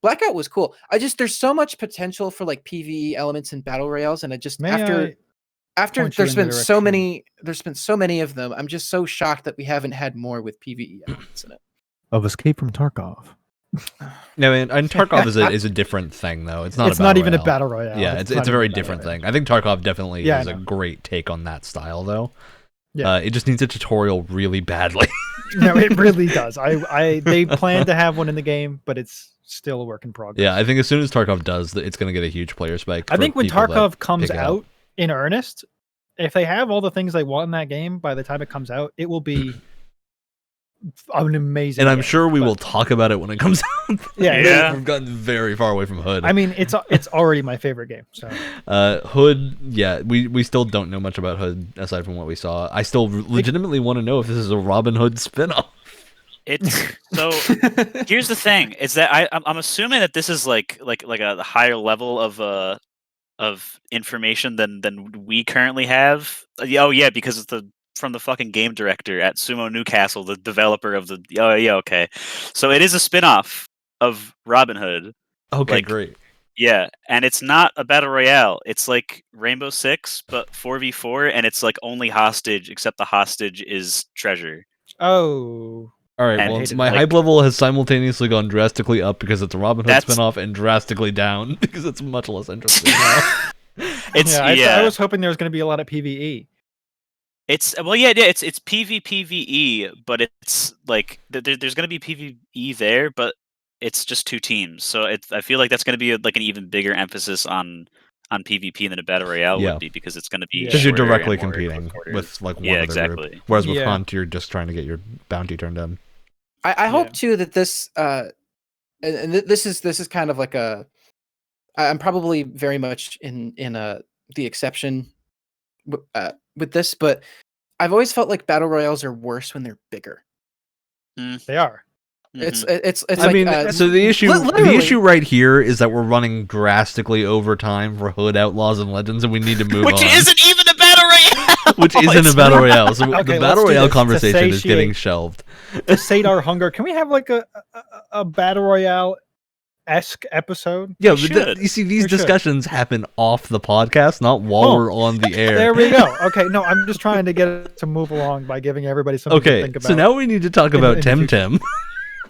Blackout was cool. There's so much potential for like PvE elements in battle royales, and after there's been so many of them, I'm just so shocked that we haven't had more with PvE elements in it. Of Escape from Tarkov. No, and Tarkov is a different thing, though. It's not. It's not even a battle royale. Yeah, it's a very different thing. I think Tarkov definitely is a great take on that style, though. Yeah, it just needs a tutorial really badly. No, it really does. They plan to have one in the game, but it's still a work in progress. Yeah, I think as soon as Tarkov does, it's going to get a huge player spike. I think when Tarkov comes out in earnest, if they have all the things they want in that game by the time it comes out, it will be an amazing. And I'm sure we will talk about it when it comes out. Yeah. We've gotten very far away from Hood. I mean, it's already my favorite game. So Hood, we still don't know much about Hood aside from what we saw. I still legitimately want to know if this is a Robin Hood spinoff. It's so. Here's the thing: is that I'm assuming that this is like a higher level of information than we currently have. Oh yeah, because it's from the fucking game director at Sumo Newcastle, the developer of the. Oh yeah, okay. So it is a spinoff of Robin Hood. Okay, great. Yeah, and it's not a battle royale. It's like Rainbow Six, but 4v4, and it's like only hostage, except the hostage is treasure. Oh. All right, well, my hype level has simultaneously gone drastically up because it's a Robin Hood spinoff, and drastically down because it's much less interesting now. I was hoping there was going to be a lot of PvE. It's PvPvE, but it's like there's going to be PvE there, but it's just two teams. So I feel like that's going to be like an even bigger emphasis on PvP than a battle royale would be, because it's going to be because you're directly competing with like one other group. Whereas with Hunt, you're just trying to get your bounty turned in. I hope too that this and this is kind of like I'm probably very much in the exception with this, but I've always felt like battle royales are worse when they're bigger. They are. It's I like, mean, so the issue right here is that we're running drastically over time for Hood Outlaws and Legends, and we need to move on. Which isn't even a battle royale. Which isn't a battle royale. So the battle royale conversation is getting shelved. To sate our hunger, can we have like a battle royale-esque episode? Yeah, you see, these discussions happen off the podcast, not while we're on the air. There we go. Okay, no, I'm just trying to get it to move along by giving everybody something to think about. So now we need to talk about Temtem.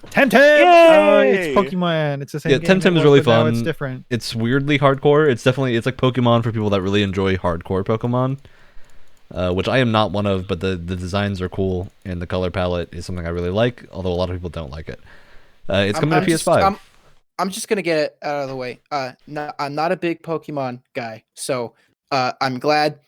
Temtem! It's Pokemon. It's the same game. Temtem is really fun. It's different. It's weirdly hardcore. It's like Pokemon for people that really enjoy hardcore Pokemon. which I am not one of, but the designs are cool and the color palette is something I really like, although a lot of people don't like it. It's coming to PS5. I'm just gonna get it out of the way. No, I'm not a big Pokemon guy, so I'm glad.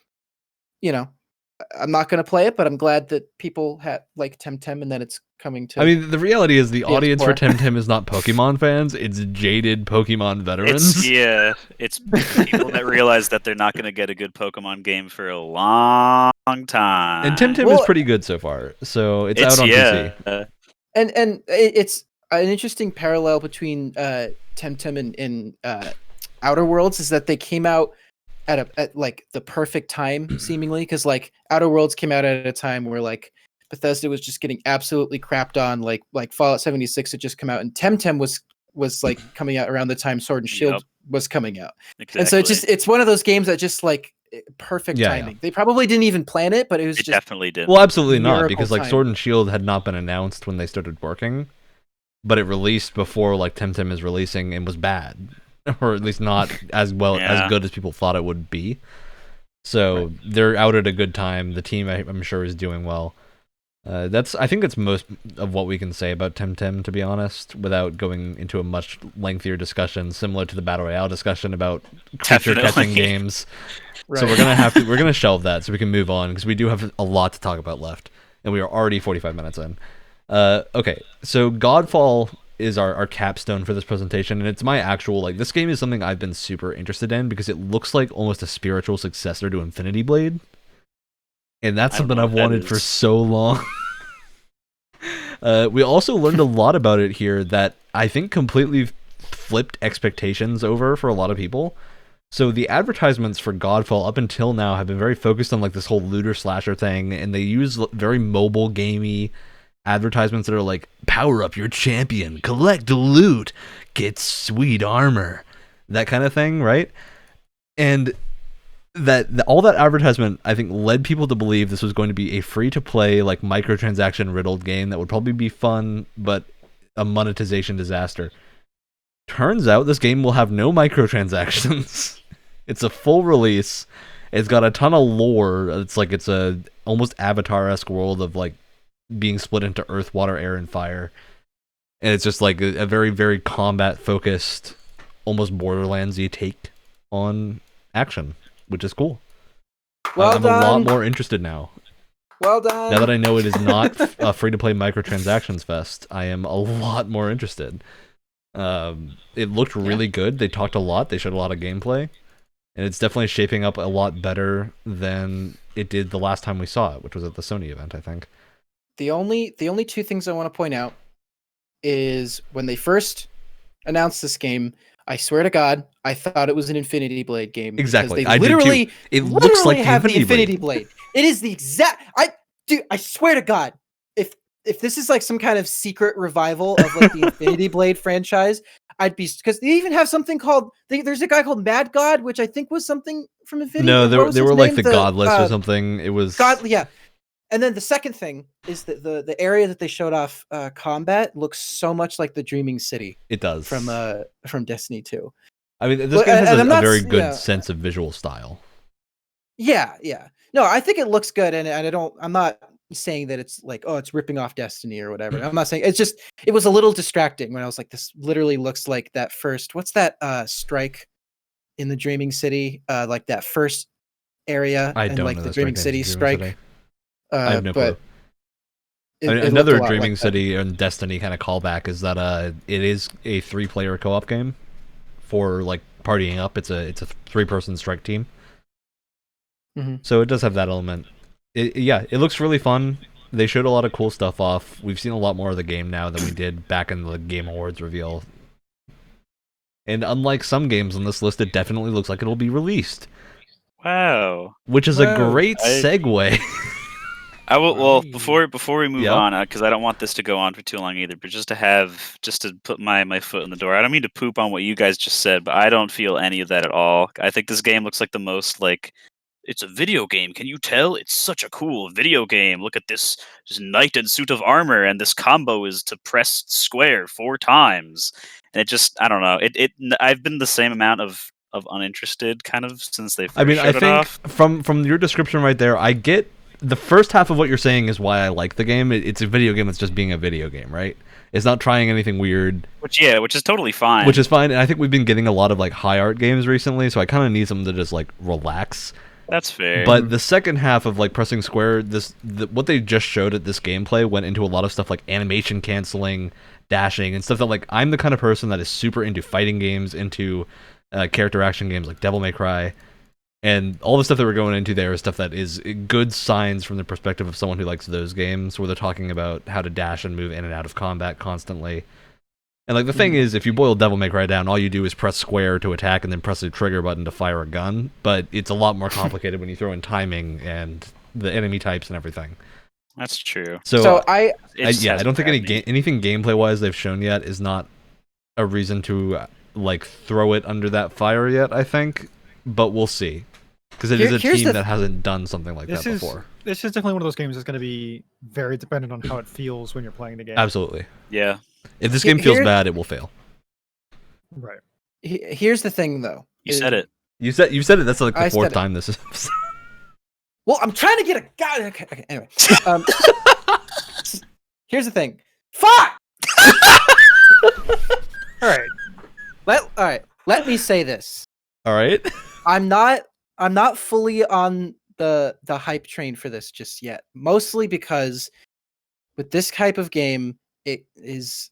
I'm not gonna play it, but I'm glad that people like Temtem, and then it's coming to. I mean, the reality is the audience for PS4. Temtem is not Pokemon fans; it's jaded Pokemon veterans. It's people that realize that they're not going to get a good Pokemon game for a long time. And Temtem is pretty good so far, so it's out on PC. And it's an interesting parallel between Temtem and Outer Worlds is that they came out at like the perfect time, seemingly, because like Outer Worlds came out at a time where like Bethesda was just getting absolutely crapped on, like Fallout 76 had just come out, and Temtem was like coming out around the time Sword and Shield was coming out. Exactly. And so it's one of those games that just like perfect timing. Yeah. They probably didn't even plan it, but it was just definitely did. Well, absolutely not, because like Sword and Shield had not been announced when they started working, but it released before like Temtem is releasing and was bad, or at least not as as good as people thought it would be. So they're out at a good time. The team, I'm sure, is doing well. I think that's most of what we can say about Temtem, to be honest, without going into a much lengthier discussion, similar to the Battle Royale discussion about creature catching games. Right. So we're gonna shelve that so we can move on, because we do have a lot to talk about left, and we are already 45 minutes in. Okay, so Godfall is our capstone for this presentation, and it's my actual, like, this game is something I've been super interested in because it looks like almost a spiritual successor to Infinity Blade. And that's something I've wanted for so long. We also learned a lot about it here that I think completely flipped expectations over for a lot of people. So the advertisements for Godfall up until now have been very focused on like this whole looter slasher thing, and they use very mobile gamey advertisements that are like, power up your champion, collect loot, get sweet armor, that kind of thing, right? And all that advertisement, I think, led people to believe this was going to be a free-to-play, like, microtransaction-riddled game that would probably be fun, but a monetization disaster. Turns out this game will have no microtransactions. It's a full release. It's got a ton of lore. It's a almost Avatar-esque world of, like, being split into earth, water, air, and fire. And it's just, like, a very, very combat-focused, almost Borderlands-y take on action, which is cool. Well I'm done. a lot more interested now. Well done. Now that I know it is not a free-to-play microtransactions fest, I am a lot more interested. It looked really good. They talked a lot. They showed a lot of gameplay. And it's definitely shaping up a lot better than it did the last time we saw it, which was at the Sony event, I think. The only two things I want to point out is when they first announced this game, I swear to God, I thought it was an Infinity Blade game. Exactly. They literally, it looks like have the Infinity Blade. It is the exact. I swear to God, if this is like some kind of secret revival of like the Infinity Blade franchise, I'd be, because they even have something called. There's a guy called Mad God, which I think was something from Infinity. No, they were like the Godless or something. It was God. Yeah. And then the second thing is that the area that they showed off combat looks so much like the Dreaming City. It does from Destiny 2. I mean, this game has a very good sense of visual style. Yeah. No, I think it looks good, and I'm not saying that it's like, oh, it's ripping off Destiny or whatever. I'm not saying, it's just, it was a little distracting when I was like, this literally looks like that first, what's that strike in the Dreaming City? Like that first area, I don't and like know the Dreaming City strike. I have no clue. Another Dreaming City and Destiny kind of callback is that it is a 3-player co-op game for like partying up. It's a 3-person strike team. Mm-hmm. So it does have that element. It looks really fun. They showed a lot of cool stuff off. We've seen a lot more of the game now than we did back in the Game Awards reveal. And unlike some games on this list, it definitely looks like it'll be released. Wow. Which is a great segue. I will. Well, before we move on, because I don't want this to go on for too long either. But just to put my foot in the door. I don't mean to poop on what you guys just said, but I don't feel any of that at all. I think this game looks like the most like, it's a video game. Can you tell? It's such a cool video game. Look at this knight in suit of armor, and this combo is to press square 4 times. And it just, I don't know. I've been the same amount of uninterested, kind of, since they first I mean, I showed it think off. from your description right there, I get the first half of what you're saying is why I like the game. It's a video game that's just being a video game, right? It's not trying anything weird. Which is totally fine. Which is fine, and I think we've been getting a lot of like high art games recently, so I kind of need something to just like relax. That's fair. But the second half of like pressing square, what they just showed at this gameplay went into a lot of stuff like animation canceling, dashing, and stuff that like I'm the kind of person that is super into fighting games, into character action games like Devil May Cry, and all the stuff that we're going into there is stuff that is good signs from the perspective of someone who likes those games, where they're talking about how to dash and move in and out of combat constantly. And like the thing is, if you boil Devil May Cry down, all you do is press square to attack and then press the trigger button to fire a gun. But it's a lot more complicated when you throw in timing and the enemy types and everything. That's true. So I don't think anything gameplay wise they've shown yet is not a reason to like throw it under that fire yet. I think, but we'll see, because it is a team that hasn't done something like that before. This is definitely one of those games that's going to be very dependent on how it feels when you're playing the game. Absolutely. Yeah. If this game feels bad, it will fail. Right. Here's the thing, though. You said it. You said it. That's like the fourth time this is. Well, I'm trying to get a god. Okay. Anyway, here's the thing. Fuck. All right. Let me say this. All right. I'm not fully on the hype train for this just yet. Mostly because with this type of game, it is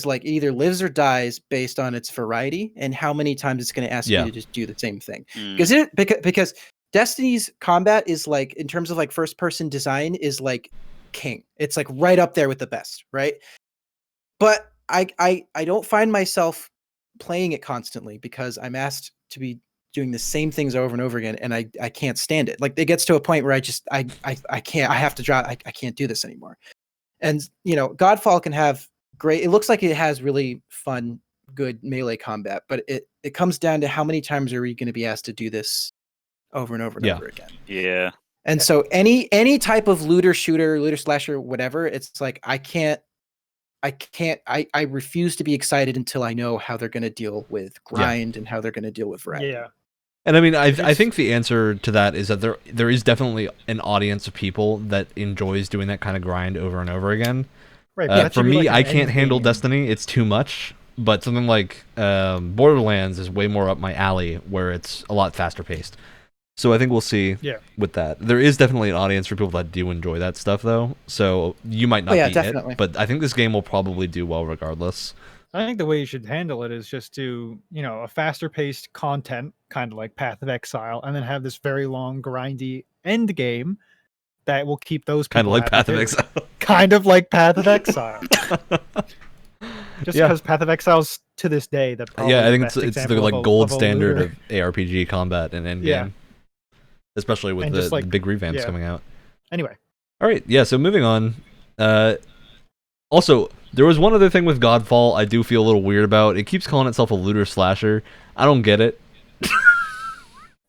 like it either lives or dies based on its variety and how many times it's going to ask you to just do the same thing. Because Destiny's combat is like, in terms of like first person design, is like king. It's like right up there with the best, right? But I don't find myself playing it constantly because I'm asked to be doing the same things over and over again, and I can't stand it. Like it gets to a point where I can't. I have to drop. I can't do this anymore. And Godfall can have great. It looks like it has really fun, good melee combat, but it comes down to how many times are we going to be asked to do this over and over and over again. Yeah. And so any type of looter slasher, whatever, it's like I refuse to be excited until I know how they're going to deal with grind and how they're going to deal with variety. Yeah. And I mean, I think the answer to that is that there is definitely an audience of people that enjoys doing that kind of grind over and over again. Right. For me, I can't handle Destiny. It's too much. But something like Borderlands is way more up my alley, where it's a lot faster paced. So I think we'll see with that. There is definitely an audience for people that do enjoy that stuff, though. So you might not beat it, but I think this game will probably do well regardless. I think the way you should handle it is just to, a faster paced content, kind of like Path of Exile, and then have this very long, grindy end game that will keep those people kind of like Path of Exile. Kind of like Path of Exile. Just because Path of Exile's to this day I think it's the like gold standard of ARPG combat and endgame. Yeah. Especially with the big revamps coming out. Anyway. All right. Yeah. So moving on. Also, there was one other thing with Godfall I do feel a little weird about. It keeps calling itself a looter slasher. I don't get it.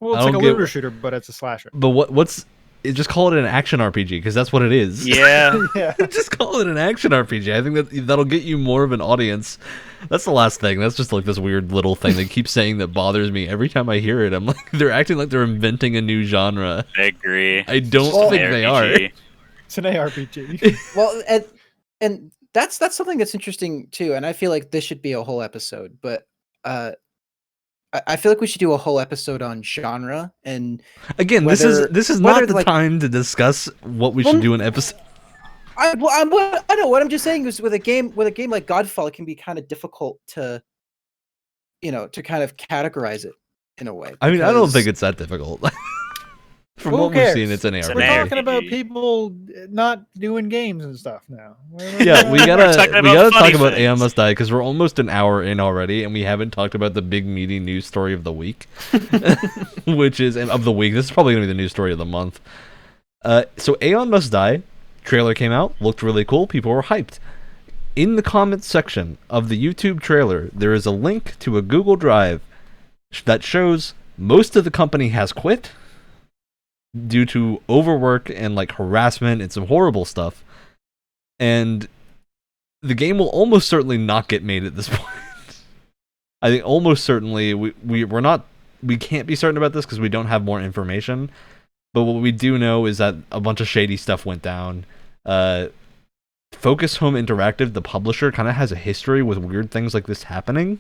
Well, it's like a looter shooter, but it's a slasher. But what's just call it an action RPG, because that's what it is. Yeah. Just call it an action RPG. I think that'll get you more of an audience. That's the last thing. That's just like this weird little thing they keep saying that bothers me every time I hear it. I'm like, they're acting like they're inventing a new genre. I agree. I don't think they are. It's an ARPG. Well, and that's something that's interesting too. And I feel like this should be a whole episode. But I feel like we should do a whole episode on genre. And again, this is not the time to discuss what we should do in episode. I know what I'm just saying is with a game like Godfall, it can be kind of difficult to kind of categorize it in a way. I mean, I don't think it's that difficult. From what we've seen, it's an ARPG. We're talking about people not doing games and stuff now. Yeah, we gotta talk about AI Must Die, because we're almost an hour in already, and we haven't talked about the big meaty news story of the week, which is of the week. This is probably gonna be the news story of the month. So Aeon Must Die trailer came out, looked really cool. People were hyped. In the comments section of the YouTube trailer, there is a link to a Google Drive that shows most of the company has quit due to overwork and like harassment and some horrible stuff, and the game will almost certainly not get made at this point. I think almost certainly we can't be certain about this because we don't have more information. But what we do know is that a bunch of shady stuff went down. Focus Home Interactive, the publisher, kind of has a history with weird things like this happening.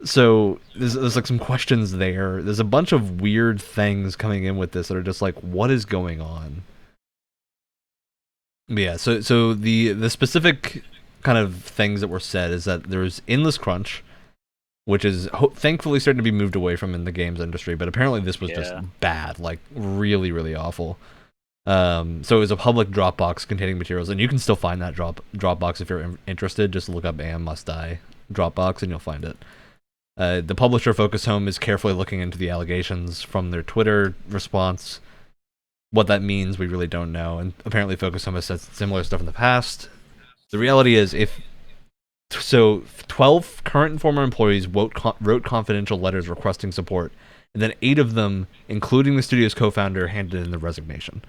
So there's like some questions there. There's a bunch of weird things coming in with this that are just like, what is going on? But yeah, so the specific kind of things that were said is that there's endless crunch, which is thankfully starting to be moved away from in the games industry, but apparently this was just bad, like really, really awful. So it was a public Dropbox containing materials, and you can still find that Dropbox if you're interested. Just look up AM Must Die Dropbox and you'll find it. The publisher Focus Home is carefully looking into the allegations from their Twitter response. What that means, we really don't know, and apparently Focus Home has said similar stuff in the past. The reality is, 12 current and former employees wrote confidential letters requesting support, and then 8 of them, including the studio's co-founder, handed in their resignation.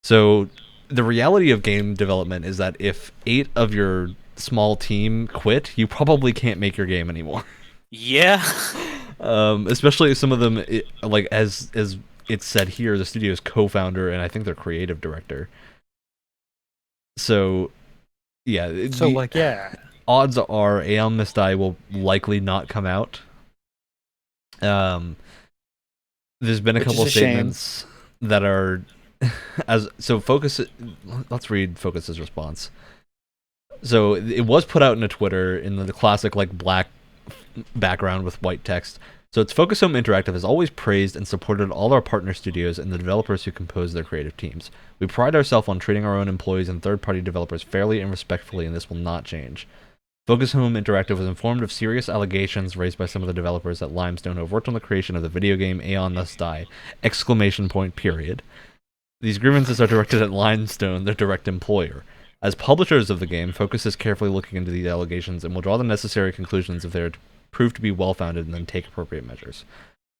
So the reality of game development is that if 8 of your small team quit, you probably can't make your game anymore. Yeah. Especially some of them, like as it's said here, the studio's co-founder and I think their creative director. So, yeah. Odds are Aeon Must Die will likely not come out. There's been a couple of statements that are Focus. Let's read Focus's response. So it was put out in a Twitter in the classic like black background with white text. So it's Focus Home Interactive has always praised and supported all our partner studios and the developers who compose their creative teams. We pride ourselves on treating our own employees and third-party developers fairly and respectfully, and this will not change. Focus Home Interactive was informed of serious allegations raised by some of the developers at Limestone who have worked on the creation of the video game Aeon Must Die! ! These grievances are directed at Limestone, their direct employer. As publishers of the game, Focus is carefully looking into these allegations and will draw the necessary conclusions if they are proved to be well-founded and then take appropriate measures.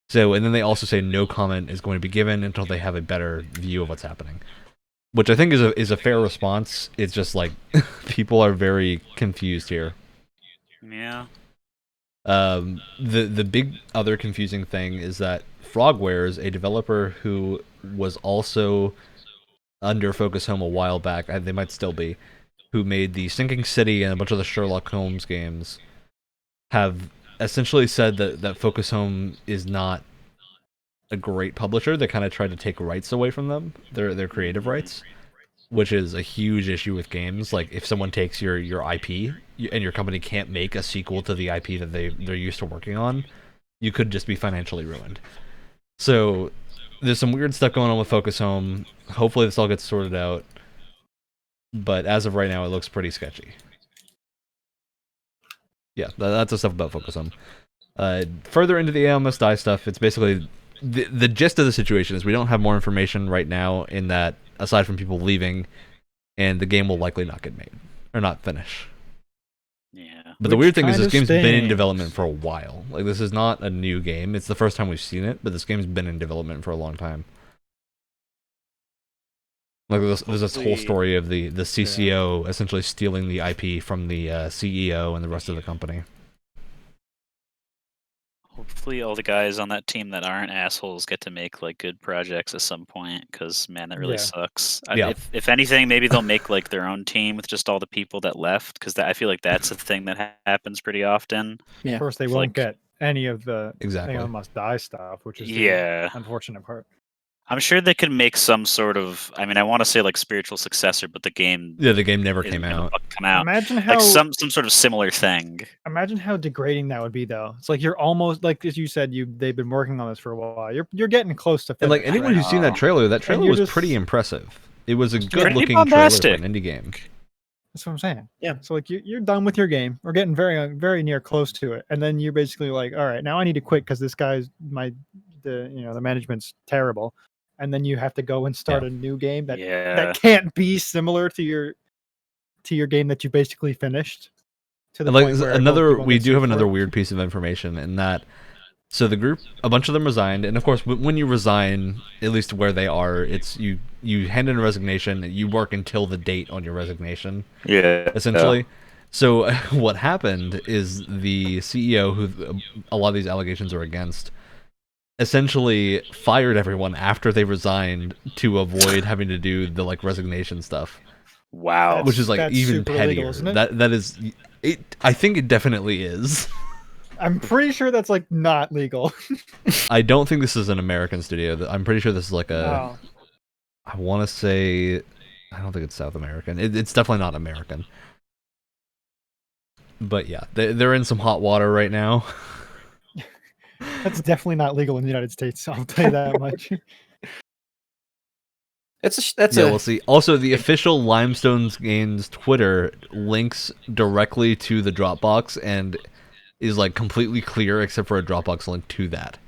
So, and then they also say no comment is going to be given until they have a better view of what's happening. Which I think is a fair response. It's just like, people are very confused here. Yeah. The big other confusing thing is that Frogwares, a developer who was also under Focus Home a while back, they might still be, who made the Sinking City and a bunch of the Sherlock Holmes games, have essentially said that Focus Home is not a great publisher. They kind of tried to take rights away from them, their creative rights, which is a huge issue with games. Like, if someone takes your IP and your company can't make a sequel to the IP that they're used to working on, you could just be financially ruined. So there's some weird stuff going on with Focus Home. Hopefully this all gets sorted out. But as of right now, it looks pretty sketchy. Yeah, that's the stuff about Focus Home. Further into the Aeon Must Die stuff, it's basically the gist of the situation is we don't have more information right now, in that aside from people leaving, and the game will likely not get made or not finish. Yeah. But the weird thing is this game's been in development for a while. Like, this is not a new game. It's the first time we've seen it, but this game's been in development for a long time. Like, there's this whole story of the CCO essentially stealing the IP from the CEO and the rest of the company. Hopefully all the guys on that team that aren't assholes get to make like good projects at some point, because man, that really sucks. If anything, maybe they'll make like their own team with just all the people that left, because I feel like that's a thing that happens pretty often. Yeah. Of course, they won't get any of the Aeon Must Die stuff, which is the unfortunate part. I'm sure they could make some sort of, I mean, I want to say like spiritual successor, but the game never came out. Imagine how, like some sort of similar thing. Imagine how degrading that would be, though. It's like you're almost, like as you said, they've been working on this for a while. You're getting close to. And like anyone who's seen that trailer was pretty impressive. It was a good looking trailer for an indie game. That's what I'm saying. Yeah. So like you're done with your game, or getting very very near close to it, and then you're basically like, all right, now I need to quit because this guy's the management's terrible. And then you have to go and start a new game that can't be similar to your game that you basically finished. To the point we do have another weird piece of information in that. So the group, a bunch of them resigned, and of course, when you resign, at least where they are, it's you hand in a resignation. You work until the date on your resignation. Yeah. Essentially, So what happened is the CEO, who a lot of these allegations are against, essentially fired everyone after they resigned to avoid having to do the like resignation stuff. Wow. Which is like That's even super pettier. illegal, isn't it? That is it. I think it definitely is. I'm pretty sure that's like not legal. I don't think this is an American studio. I'm pretty sure this is like a. Oh. I want to say, I don't think it's South American. It's definitely not American. But yeah, they're in some hot water right now. That's definitely not legal in the United States. I'll tell you that much. We'll see. Also, the official Limestone Games Twitter links directly to the Dropbox and is like completely clear except for a Dropbox link to that.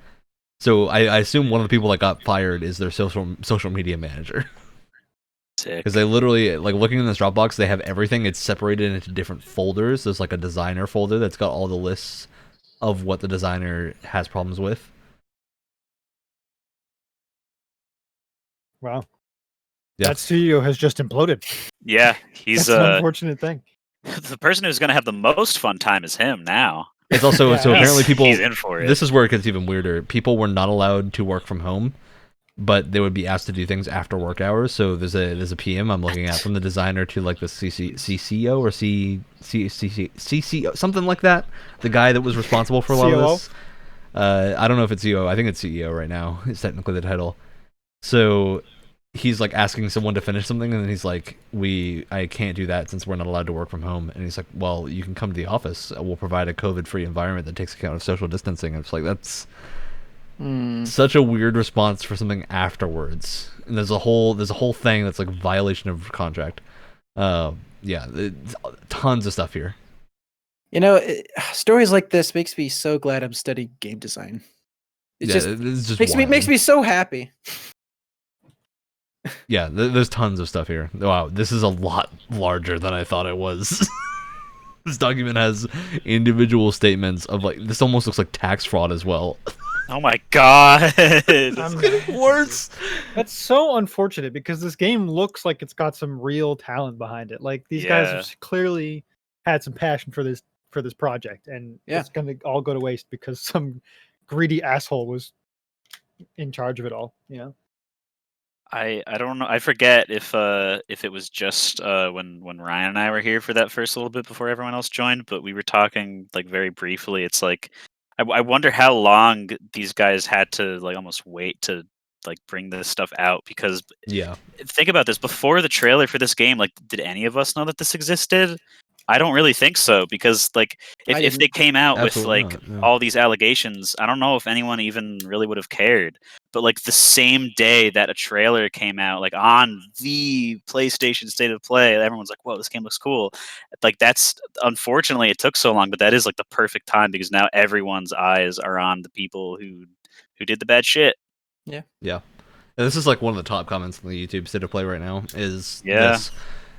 So I assume one of the people that got fired is their social media manager. Because they literally, like, looking in this Dropbox, they have everything. It's separated into different folders. There's like a designer folder that's got all the lists of what the designer has problems with. Wow. Yeah. That studio has just imploded. Yeah, he's That's an unfortunate thing. the person who's going to have the most fun time is him now. It's also so apparently people. He's in for it. This is where it gets even weirder. People were not allowed to work from home, but they would be asked to do things after work hours. So there's a PM I'm looking at from the designer to like the CCO or CCO, something like that. The guy that was responsible for a lot of this. I don't know if it's CEO. I think it's CEO right now. It's technically the title. So he's like asking someone to finish something, and then he's like, I can't do that since we're not allowed to work from home. And he's like, well, you can come to the office. We'll provide a COVID-free environment that takes account of social distancing. And it's like, that's such a weird response for something afterwards. And there's a whole thing that's like violation of contract. Tons of stuff here. You know, stories like this makes me so glad I'm studying game design. It's just makes me so happy. Yeah, there's tons of stuff here. Wow, this is a lot larger than I thought it was. This document has individual statements of like, this almost looks like tax fraud as well. Oh my god. Worse. That's so unfortunate because this game looks like it's got some real talent behind it. Like these guys have clearly had some passion for this project, and it's gonna all go to waste because some greedy asshole was in charge of it all, you know? I don't know. I forget if it was just when Ryan and I were here for that first little bit before everyone else joined, but we were talking like very briefly. It's like I wonder how long these guys had to like almost wait to like bring this stuff out, because think about this, before the trailer for this game, like, did any of us know that this existed? I don't really think so, because like if they came out with like all these allegations, I don't know if anyone even really would have cared. But like the same day that a trailer came out, like on the PlayStation State of Play, everyone's like, "Whoa, this game looks cool." Like that's, unfortunately, it took so long, but that is like the perfect time, because now everyone's eyes are on the people who did the bad shit. Yeah. And this is like one of the top comments on the YouTube State of Play right now is this.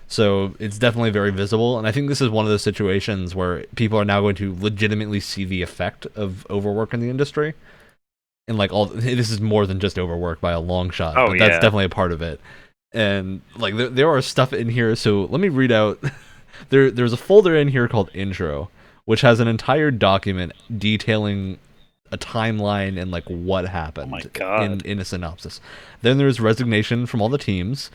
So it's definitely very visible, and I think this is one of those situations where people are now going to legitimately see the effect of overwork in the industry. And like this is more than just overwork by a long shot, but that's definitely a part of it. And like there are stuff in here, so let me read out. There's a folder in here called Intro, which has an entire document detailing a timeline and like what happened. Oh my God. In a synopsis. Then there's resignation from all the teams.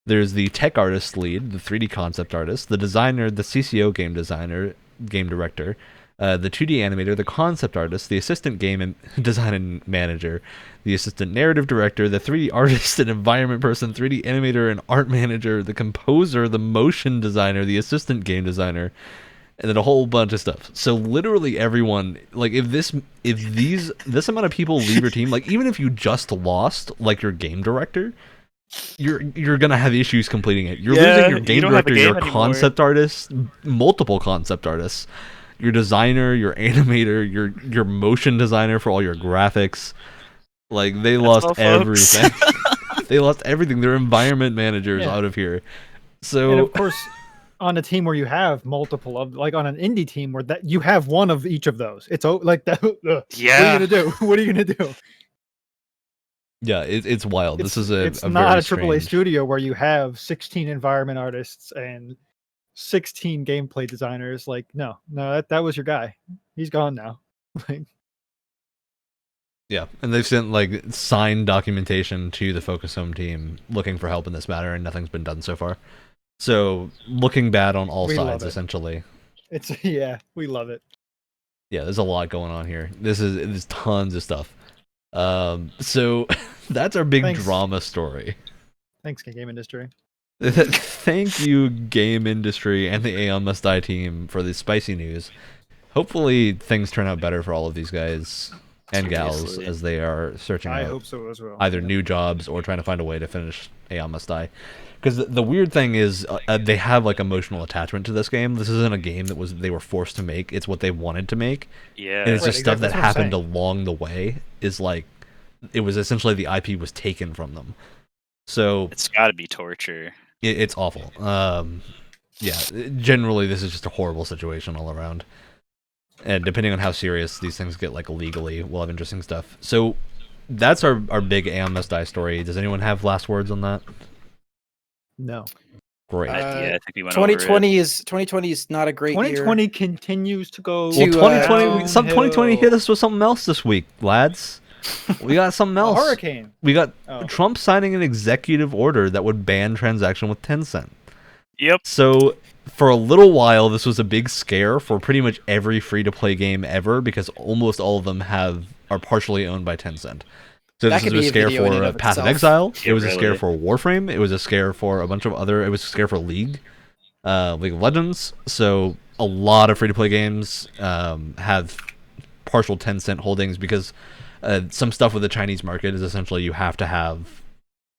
There's the tech artist lead, the 3D concept artist, the designer, the CCO game designer, game director, the 2D animator, the concept artist, the assistant game and design and manager, the assistant narrative director, the 3D artist and environment person, 3D animator and art manager, the composer, the motion designer, the assistant game designer, and then a whole bunch of stuff. So literally everyone, like if this amount of people leave your team, like even if you just lost like your game director, you're gonna have issues completing it. You're losing your game director, your concept artist, multiple concept artists, your designer, your animator, your motion designer for all your graphics. Like they lost everything. They lost everything. Their environment managers out of here. So and of course, on a team where you have multiple of, like on an indie team where that you have one of each of those, it's like that. What are you gonna do? What are you gonna do? Yeah, it's wild. It's not a AAA studio where you have 16 environment artists and 16 gameplay designers. Like, no, that was your guy. He's gone now. Like, Yeah, and they've sent like signed documentation to the Focus Home team looking for help in this matter, and nothing's been done so far. So looking bad on all We love sides, it. essentially. it's we love it. Yeah, there's a lot going on here. There's tons of stuff. So that's our big Thanks. drama story. Thanks, game industry. Thank you, game industry and the Aeon Must Die team for the spicy news. Hopefully things turn out better for all of these guys and gals Seriously. as they are searching I out hope so as well. either new jobs or trying to find a way to finish Aeon Must Die. Because the weird thing is they have like emotional attachment to this game. This isn't a game that they were forced to make. It's what they wanted to make. Yeah. And it's Right, just stuff exactly, that that's what I'm happened saying. along the way is like it was essentially the IP was taken from them. So It's got to be torture. it's awful. Yeah, generally this is just a horrible situation all around. And depending on how serious these things get, like legally, we'll have interesting stuff. So that's our big Aeon Must Die story. Does anyone have last words on that? No. Great. Yeah, I think we went over 2020 is not a great year. 2020 continues to go. Well, to, 2020, some 2020 hit downhill. us with something else this week, lads. We got something A else. hurricane. We got Oh. Trump signing an executive order that would ban transaction with Tencent. Yep. So for a little while, this was a big scare for pretty much every free-to-play game ever because almost all of them are partially owned by Tencent. So That this could was be a a scare video in and for of Path of itself. Exile. Yeah, It was a scare really. for Warframe. It was a scare for a bunch of other. It was a scare for League of Legends. So a lot of free-to-play games have partial Tencent holdings because some stuff with the Chinese market is essentially you have to have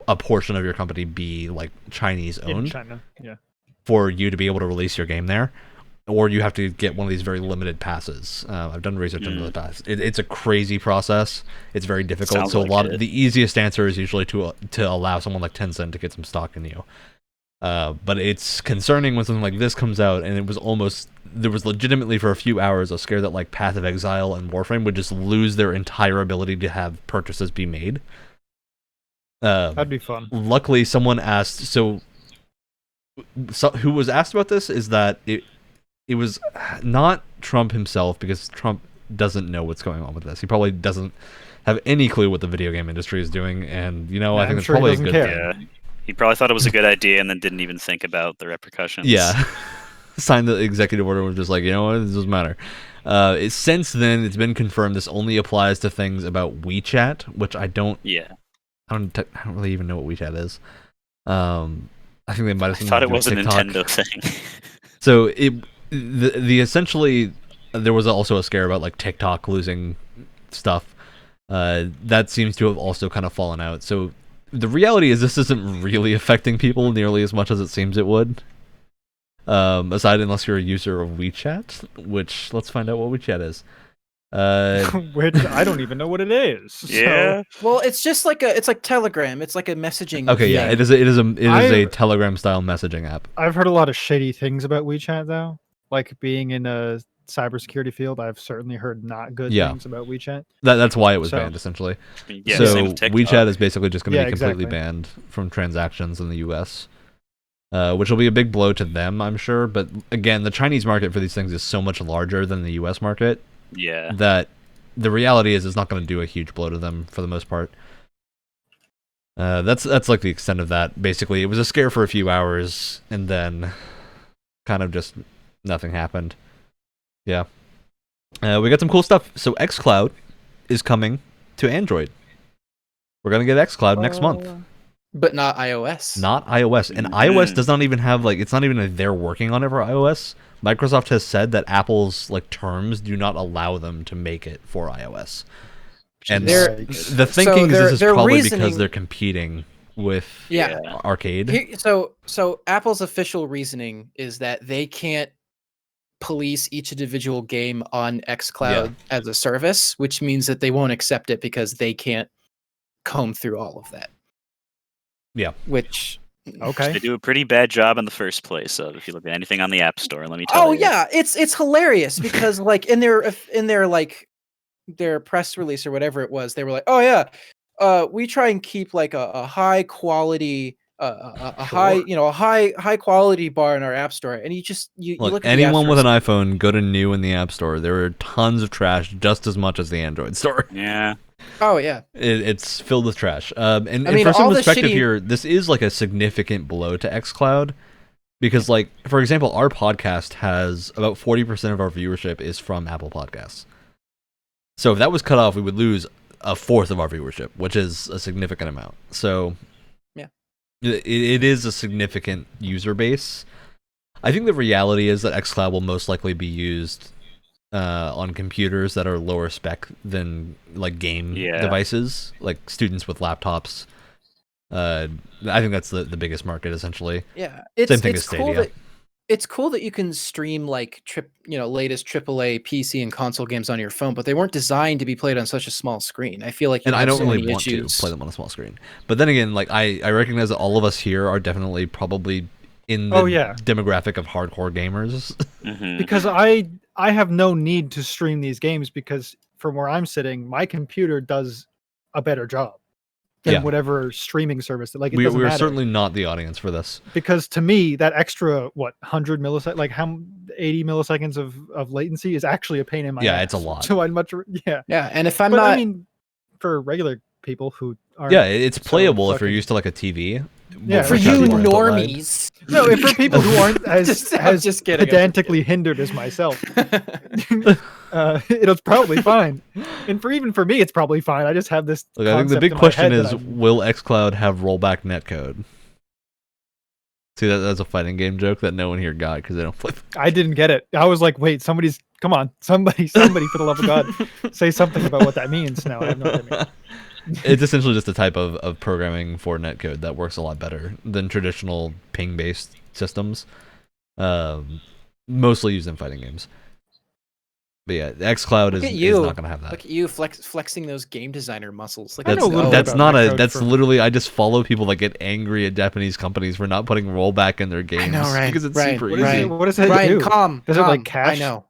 a portion of your company be like Chinese In owned China. Yeah. for you to be able to release your game there, or you have to get one of these very limited passes. I've done research into the pass. It's a crazy process. It's very difficult. Sounds So like a lot it. of the easiest answer is usually to allow someone like Tencent to get some stock in you. But it's concerning when something like this comes out, and there was legitimately for a few hours a scare that like Path of Exile and Warframe would just lose their entire ability to have purchases be made. That'd be fun. Luckily, someone asked. So who was asked about this is that it was not Trump himself, because Trump doesn't know what's going on with this. He probably doesn't have any clue what the video game industry is doing, and Yeah, I I'm think it's sure he probably a doesn't good care. thing. Yeah. He probably thought it was a good idea and then didn't even think about the repercussions. Yeah. Signed the executive order and was just like, you know what, this doesn't matter. Since then, it's been confirmed this only applies to things about WeChat, which I don't really even know what WeChat is. I think they might have I something thought to it do with was a TikTok. Nintendo thing. So the essentially there was also a scare about like TikTok losing stuff. That seems to have also kind of fallen out. So the reality is this isn't really affecting people nearly as much as it seems it would. Aside unless you're a user of WeChat, which let's find out what WeChat is. Which I don't even know what it is. So Yeah. Well, it's just like it's like Telegram. It's like a messaging. Okay, yeah, thing. it is a I- Telegram style messaging app. I've heard a lot of shady things about WeChat though. Like being in a cybersecurity field, I've certainly heard not good Yeah. things about WeChat. That's why it was So- banned essentially. Yeah, So same with TikTok. WeChat is basically just going to Yeah, be completely exactly. banned from transactions in the U.S., which will be a big blow to them, I'm sure. But again, the Chinese market for these things is so much larger than the U.S. market Yeah. that the reality is it's not going to do a huge blow to them for the most part. That's like the extent of that. Basically, it was a scare for a few hours, and then kind of just nothing happened. Yeah. We got some cool stuff. So xCloud is coming to Android. We're gonna get xCloud next month. but not iOS. Not iOS. And iOS does not even have it's not even they're working on it for iOS. Microsoft has said that Apple's terms do not allow them to make it for iOS. And They're- the thinking is this is their probably reasoning- because they're competing with Yeah. Arcade. So Apple's official reasoning is that they can't police each individual game on xCloud as a service, which means that they won't accept it because they can't comb through all of that. Yeah. Which Okay. They do a pretty bad job in the first place. So if you look at anything on the App Store, let me tell you. Oh yeah, it's hilarious because in their press release or whatever it was, they were like, "Oh yeah, we try and keep a high quality a high quality bar in our app store, and you Look, look at the anyone app with an store, iPhone, go to new in the App Store. There are tons of trash, just as much as the Android store. Yeah. oh yeah, It's filled with trash. And I mean, for some all the perspective shitty- here, this is like a significant blow to xCloud. Because, like, for example, our podcast has about 40% of our viewership is from Apple Podcasts. So if that was cut off, we would lose a fourth of our viewership, which is a significant amount. So yeah, it is a significant user base. I think the reality is that xCloud will most likely be used on computers that are lower spec than like game devices, like students with laptops. I think that's the biggest market essentially. yeah. Same thing as Stadia. It's cool that you can stream like latest AAA PC and console games on your phone, but they weren't designed to be played on such a small screen. I feel like And I don't so really many want issues. to play them on a small screen. But then again, like I recognize that all of us here are definitely probably in the demographic of hardcore gamers. Because I have no need to stream these games because from where I'm sitting, my computer does a better job than whatever streaming service. Like it doesn't we're matter. certainly not the audience for this. Because to me, that extra 100 milliseconds, like 80 milliseconds of latency is actually a pain in my ass. Yeah, it's a lot. So I'd much yeah. And if I'm I mean, for regular people who aren't, it's playable if you're used to like a TV. Yeah, for you normies. No, if for people who aren't as just kidding, pedantically hindered as myself, it's probably fine. And even for me, it's probably fine. I just have this. Look, I think the big question is, will xCloud have rollback netcode? See, that's a fighting game joke that no one here got because they don't play. I didn't get it. I was like, wait, come on, somebody, for the love of God, say something about what that means. No, I have no idea. It's essentially just a type of programming for netcode that works a lot better than traditional ping-based systems, mostly used in fighting games. But yeah, xCloud is not going to have that. Look at you flexing those game designer muscles. Like that's literally, I just follow people that get angry at Japanese companies for not putting rollback in their games. I know, right? Because it's right, super right. easy. What does that Ryan, do? calm. Does it like cache? I know.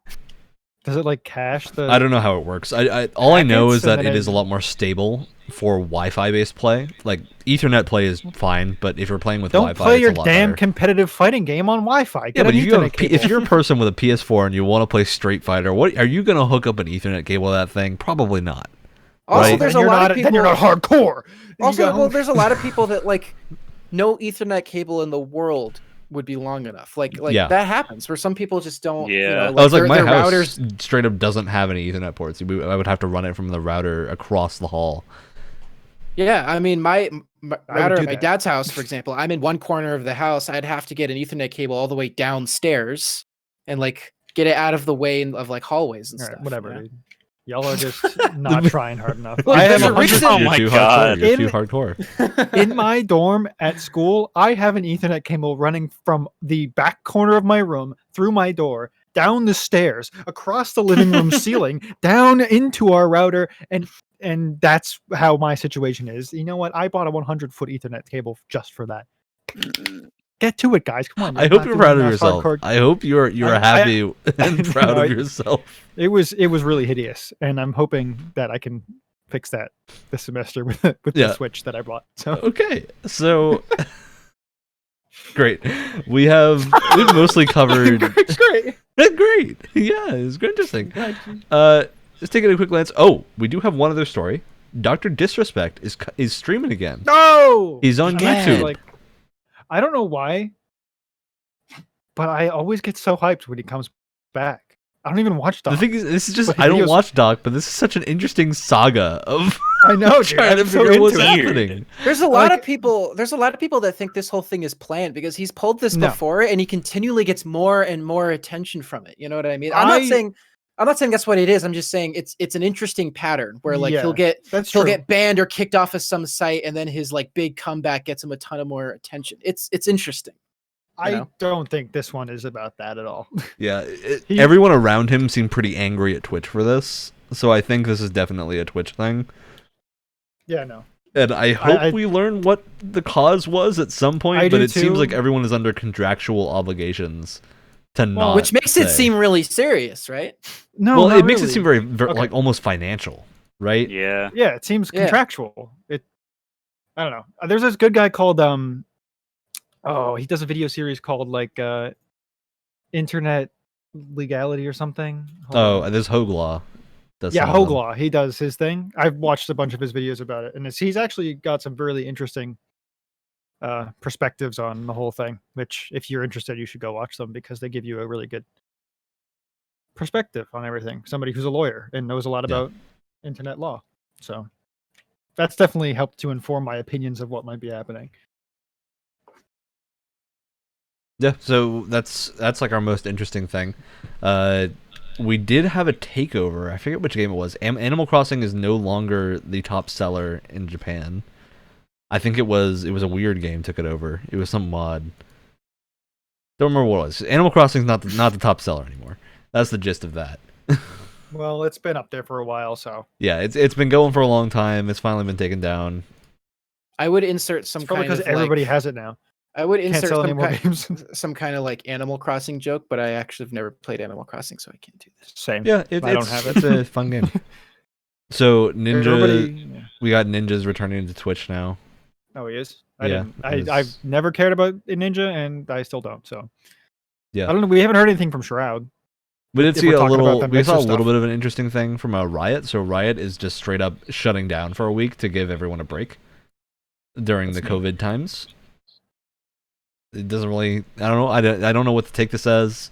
Does it like cache the? I don't know how it works. All I know is that it is a lot more stable for Wi-Fi based play. Like Ethernet play is fine, but if you're playing with Wi-Fi, don't play it's your a lot damn better. Competitive fighting game on Wi-Fi. Yeah, but if you're a person with a PS4 and you want to play Street Fighter, what are you going to hook up an Ethernet cable to that thing? Probably not. Also, right? there's a lot of people. Then you're not hardcore. Also, there's a lot of people that like no Ethernet cable in the world would be long enough. Like that happens where some people just don't. Yeah. I was like, my house routers straight up doesn't have any Ethernet ports. I would have to run it from the router across the hall. Yeah, I mean, my router at my that. dad's house, for example, I'm in one corner of the house. I'd have to get an Ethernet cable all the way downstairs and like get it out of the way of like hallways and stuff. Whatever. Yeah. Dude. Y'all are just not trying hard enough. Well, I there's have a reason- Oh my God. You're too hardcore. in my dorm at school, I have an Ethernet cable running from the back corner of my room through my door, down the stairs, across the living room ceiling, down into our router, and that's how my situation is. You know what? I bought a 100-foot Ethernet cable just for that. Get to it, guys. Come on. I hope you're proud of yourself. I hope you're happy and proud of yourself. It was really hideous, and I'm hoping that I can fix that this semester with the Switch that I bought. So okay, so great. We've mostly covered. Great. Great. Yeah, it's good, interesting. Just taking a quick glance. Oh, we do have one other story. Dr. Disrespect is streaming again. No, he's on YouTube. Like, I don't know why, but I always get so hyped when he comes back. I don't even watch Doc. The thing is, this is just I don't watch Doc, but this is such an interesting saga of I know, dude, trying to figure out what's happening. There's a lot of people. There's a lot of people that think this whole thing is planned because he's pulled this before, and he continually gets more and more attention from it. You know what I mean? I'm not saying that's what it is. I'm just saying it's an interesting pattern where like he'll get banned or kicked off of some site, and then his like big comeback gets him a ton of more attention. It's interesting. I don't think this one is about that at all. Yeah, everyone around him seemed pretty angry at Twitch for this, so I think this is definitely a Twitch thing. Yeah, no. And I hope we learn what the cause was at some point, but it seems like everyone is under contractual obligations to not. Which makes it seem really serious, right? No, well, it makes it seem very like almost financial, right? Yeah. Yeah, it seems contractual. I don't know. There's this good guy called Oh, he does a video series called like Internet Legality or something. Hold on. There's Hoglaw. Yeah, Hoglaw. He does his thing. I've watched a bunch of his videos about it, and he's actually got some really interesting perspectives on the whole thing. Which, if you're interested, you should go watch them because they give you a really good perspective on everything. Somebody who's a lawyer and knows a lot about internet law. So that's definitely helped to inform my opinions of what might be happening. Yeah, so that's like our most interesting thing. We did have a takeover. I forget which game it was. Animal Crossing is no longer the top seller in Japan. I think it was a weird game took it over. It was some mod. Don't remember what it was. Animal Crossing's not the top seller anymore. That's the gist of that. Well, it's been up there for a while, so yeah, it's been going for a long time. It's finally been taken down. I would insert some it's probably kind because of everybody like, has it now. I would Can't insert sell any more games. some kind of like Animal Crossing joke, but I actually have never played Animal Crossing, so I can't do this. Same. Yeah, I don't have it. It's a fun game. So Everybody, yeah. we got Ninja's returning to Twitch now. Oh, he is. Yeah, I've never cared about Ninja, and I still don't. So yeah, I don't know. We haven't heard anything from Shroud. We did If see we're a talking little. about the We saw a Mixer little stuff. bit of an interesting thing from Riot. So Riot is just straight up shutting down for a week to give everyone a break during the COVID times. It doesn't really. I don't know. I don't know what to take this as.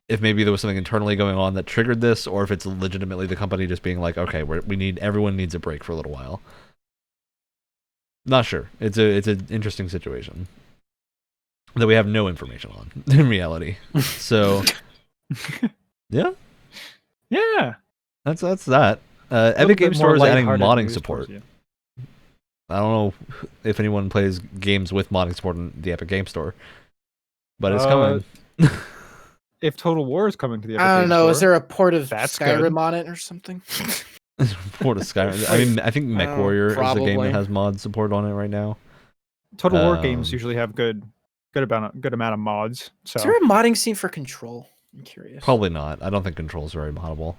If maybe there was something internally going on that triggered this, or if it's legitimately the company just being like, okay, everyone needs a break for a little while. Not sure. It's an interesting situation that we have no information on in reality. So yeah, that's that. Epic Game Store is adding modding support. I don't know if anyone plays games with modding support in the Epic Game Store, but it's coming. If Total War is coming to the Epic I don't Game know. Store, Is there a port of That's Skyrim good. on it or something? Port of Skyrim. I mean, I think MechWarrior is a game probably. that has mod support on it right now. Total War games usually have good amount of mods. So Is there a modding scene for Control? I'm curious. Probably not. I don't think Control's very moddable.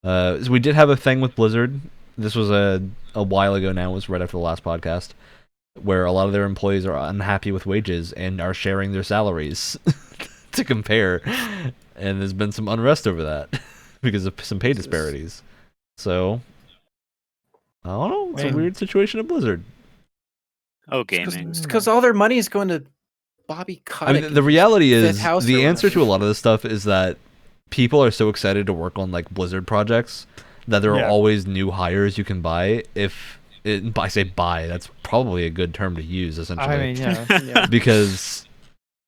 So we did have a thing with Blizzard. This was a while ago now. It was right after the last podcast, where a lot of their employees are unhappy with wages and are sharing their salaries to compare. And there's been some unrest over that because of some pay disparities. So, I don't know. It's a weird situation at Blizzard. Oh, gaming. Because all their money is going to Bobby Kotick. I mean, the reality is, House the or answer to a whatever. lot of this stuff is that people are so excited to work on like Blizzard projects that there are always new hires you can buy. I say buy, that's probably a good term to use, essentially. I mean, yeah. Because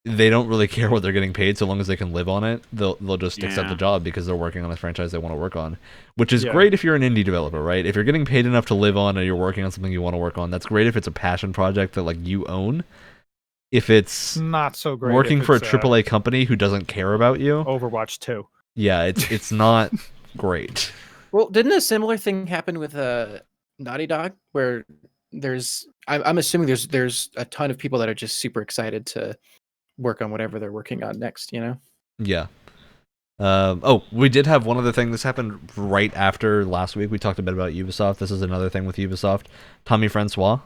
they don't really care what they're getting paid so long as they can live on it. They'll just accept the job because they're working on a franchise they want to work on, which is great if you're an indie developer, right? If you're getting paid enough to live on and you're working on something you want to work on, that's great if it's a passion project that like you own. If it's not so great working if for a it's, AAA company who doesn't care about you, Overwatch 2. yeah, it's not great. Well, didn't a similar thing happen with Naughty Dog, where I'm assuming there's a ton of people that are just super excited to work on whatever they're working on next, you know? Yeah. We did have one other thing. This happened right after last week. We talked a bit about Ubisoft. This is another thing with Ubisoft. Tommy Francois,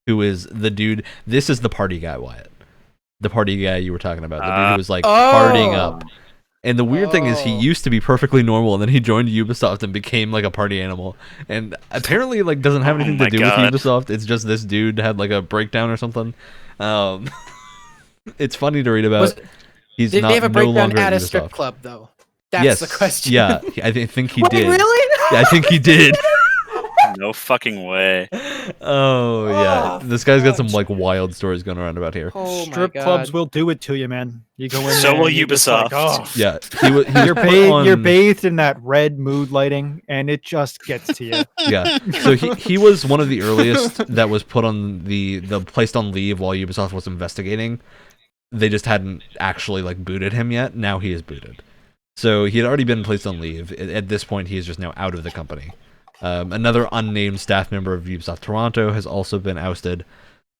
who is the dude. This is the party guy, Wyatt. The party guy you were talking about. The dude who was like partying up. And the weird thing is he used to be perfectly normal, and then he joined Ubisoft and became like a party animal. And apparently like doesn't have anything to do with Ubisoft. It's just this dude had like a breakdown or something. It's funny to read about. Did they have a breakdown at a Ubisoft. strip club, though? That's the question. Yeah, I think he Wait, did. Really? Yeah, I think he did. No fucking way. Oh yeah, this guy's got some like wild stories going around about here. Oh, Strip clubs will do it to you, man. You go in So there will and you're just like, Ubisoft. Yeah, he was you're bathed in that red mood lighting, and it just gets to you. Yeah, so he was one of the earliest that was put on the placed on leave while Ubisoft was investigating. They just hadn't actually like booted him yet. Now he is booted. So he had already been placed on leave. At this point, he is just now out of the company. Another unnamed staff member of Ubisoft Toronto has also been ousted.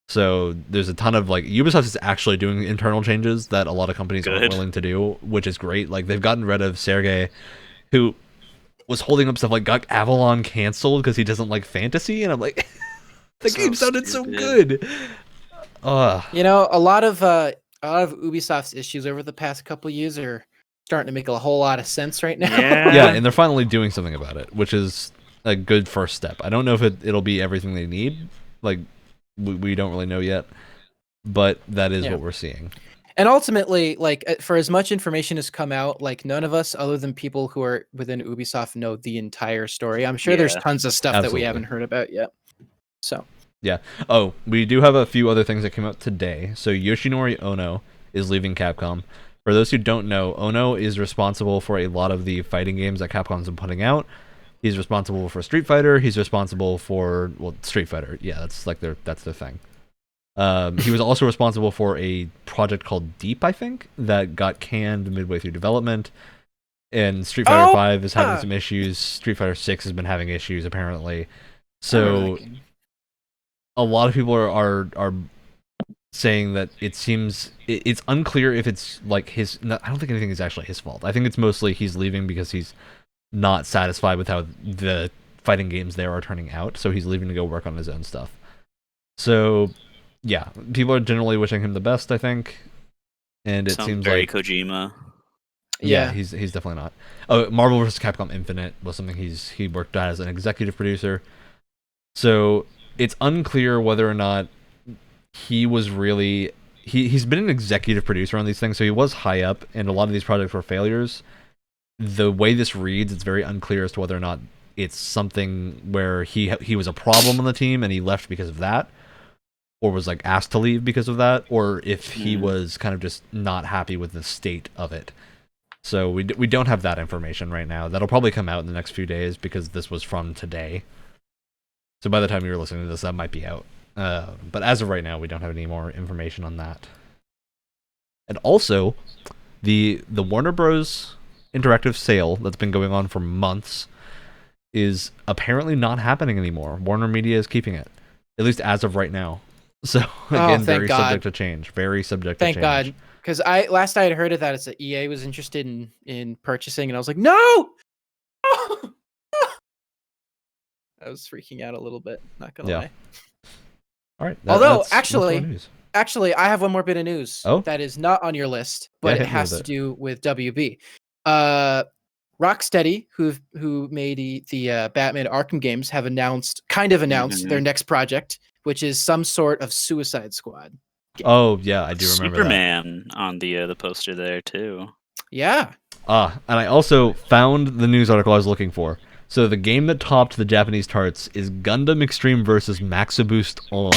So there's a ton of like Ubisoft is actually doing internal changes that a lot of companies aren't willing to do, which is great. Like they've gotten rid of Sergey, who was holding up stuff like got Avalon canceled because he doesn't like fantasy, and I'm like, the game sounded so good. You know, a lot of Ubisoft's issues over the past couple years are starting to make a whole lot of sense right now. Yeah, and they're finally doing something about it, which is a good first step. I don't know if it'll be everything they need. Like, we don't really know yet, but that is what we're seeing. And ultimately, like, for as much information has come out, like, none of us, other than people who are within Ubisoft, know the entire story. I'm sure there's tons of stuff that we haven't heard about yet. So. Yeah. Oh, we do have a few other things that came out today. So Yoshinori Ono is leaving Capcom. For those who don't know, Ono is responsible for a lot of the fighting games that Capcom's been putting out. He's responsible for Street Fighter. He's responsible for, well, Street Fighter. Yeah, that's like their thing. He was also responsible for a project called Deep, I think, that got canned midway through development. And Street Fighter 5 is having some issues. Street Fighter 6 has been having issues, apparently. So a lot of people are saying that it seems it's unclear if it's like his. I don't think anything is actually his fault. I think it's mostly he's leaving because he's not satisfied with how the fighting games there are turning out. So he's leaving to go work on his own stuff. So yeah, people are generally wishing him the best, I think. And it seems very like Kojima. Yeah, he's definitely not. Oh, Marvel vs. Capcom Infinite was something he worked on as an executive producer. So it's unclear whether or not he was really he's been an executive producer on these things, so he was high up, and a lot of these projects were failures. The way this reads, it's very unclear as to whether or not it's something where he was a problem on the team and he left because of that, or was like asked to leave because of that, or if he was kind of just not happy with the state of it. So we don't have that information right now. That'll probably come out in the next few days because this was from today. So by the time you're listening to this, that might be out. But as of right now, we don't have any more information on that. And also, the Warner Bros. Interactive sale that's been going on for months is apparently not happening anymore. Warner Media is keeping it, at least as of right now. So again, very subject to change. Very subject to change. Thank God. Because last I had heard of that, it's that EA was interested in purchasing, and I was like, no! I was freaking out a little bit, not gonna lie. All right. Although, actually, I have one more bit of news that is not on your list, but it has to do with WB. Rocksteady, who made the Batman Arkham games, have announced their next project, which is some sort of Suicide Squad game. Oh yeah, I do remember Superman on the poster there too. Yeah. And I also found the news article I was looking for. So the game that topped the Japanese charts is Gundam Extreme vs. Maxiboost On.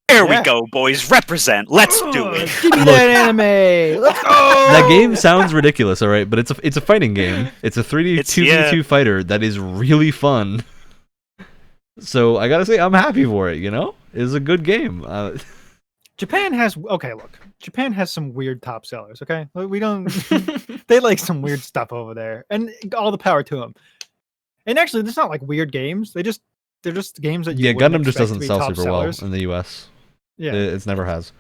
There we go, boys. Represent. Let's do it. Give me that anime. Let's go. That game sounds ridiculous, all right, but it's a fighting game. It's a 3D 2v2 fighter that is really fun. So I gotta say, I'm happy for it. You know, it's a good game. Japan has Japan has some weird top sellers. Okay, we don't. They like some weird stuff over there, and all the power to them. And actually, it's not like weird games. They're just games that you Gundam just doesn't sell super well in the US. Yeah, it's never has.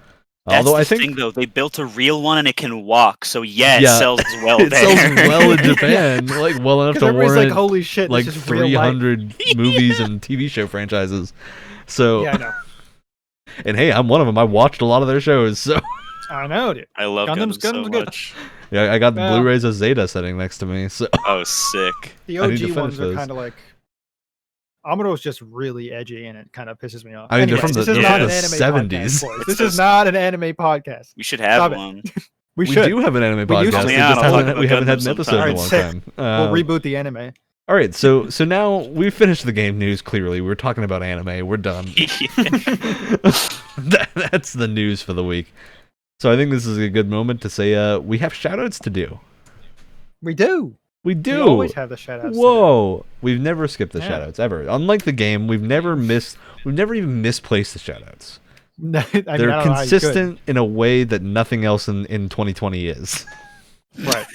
That's although I think thing, though, they built a real one and it can walk, so it sells well. It sells well in Japan, like well enough to warrant like, holy shit, like 300 movies and TV show franchises. So yeah, I know. And hey, I'm one of them. I watched a lot of their shows, so I know, dude. I love Gundam so much. Yeah, I got the Blu-rays of Zeta sitting next to me. So sick. The OG ones are kind of like. Amuro's just really edgy, and it kind of pisses me off. I mean, they're from the 70s. This is not an anime podcast. We should have one. We do have an anime podcast. We haven't had an episode in a long time. We'll reboot the anime. All right, so now we've finished the game news. Clearly, we're talking about anime. We're done. That's the news for the week. So I think this is a good moment to say we have shoutouts to do. We do. We do. We always have the shoutouts. Whoa, we've never skipped the shoutouts ever. Unlike the game, we've never even misplaced the shoutouts. They're consistent in a way that nothing else in 2020 is. Right.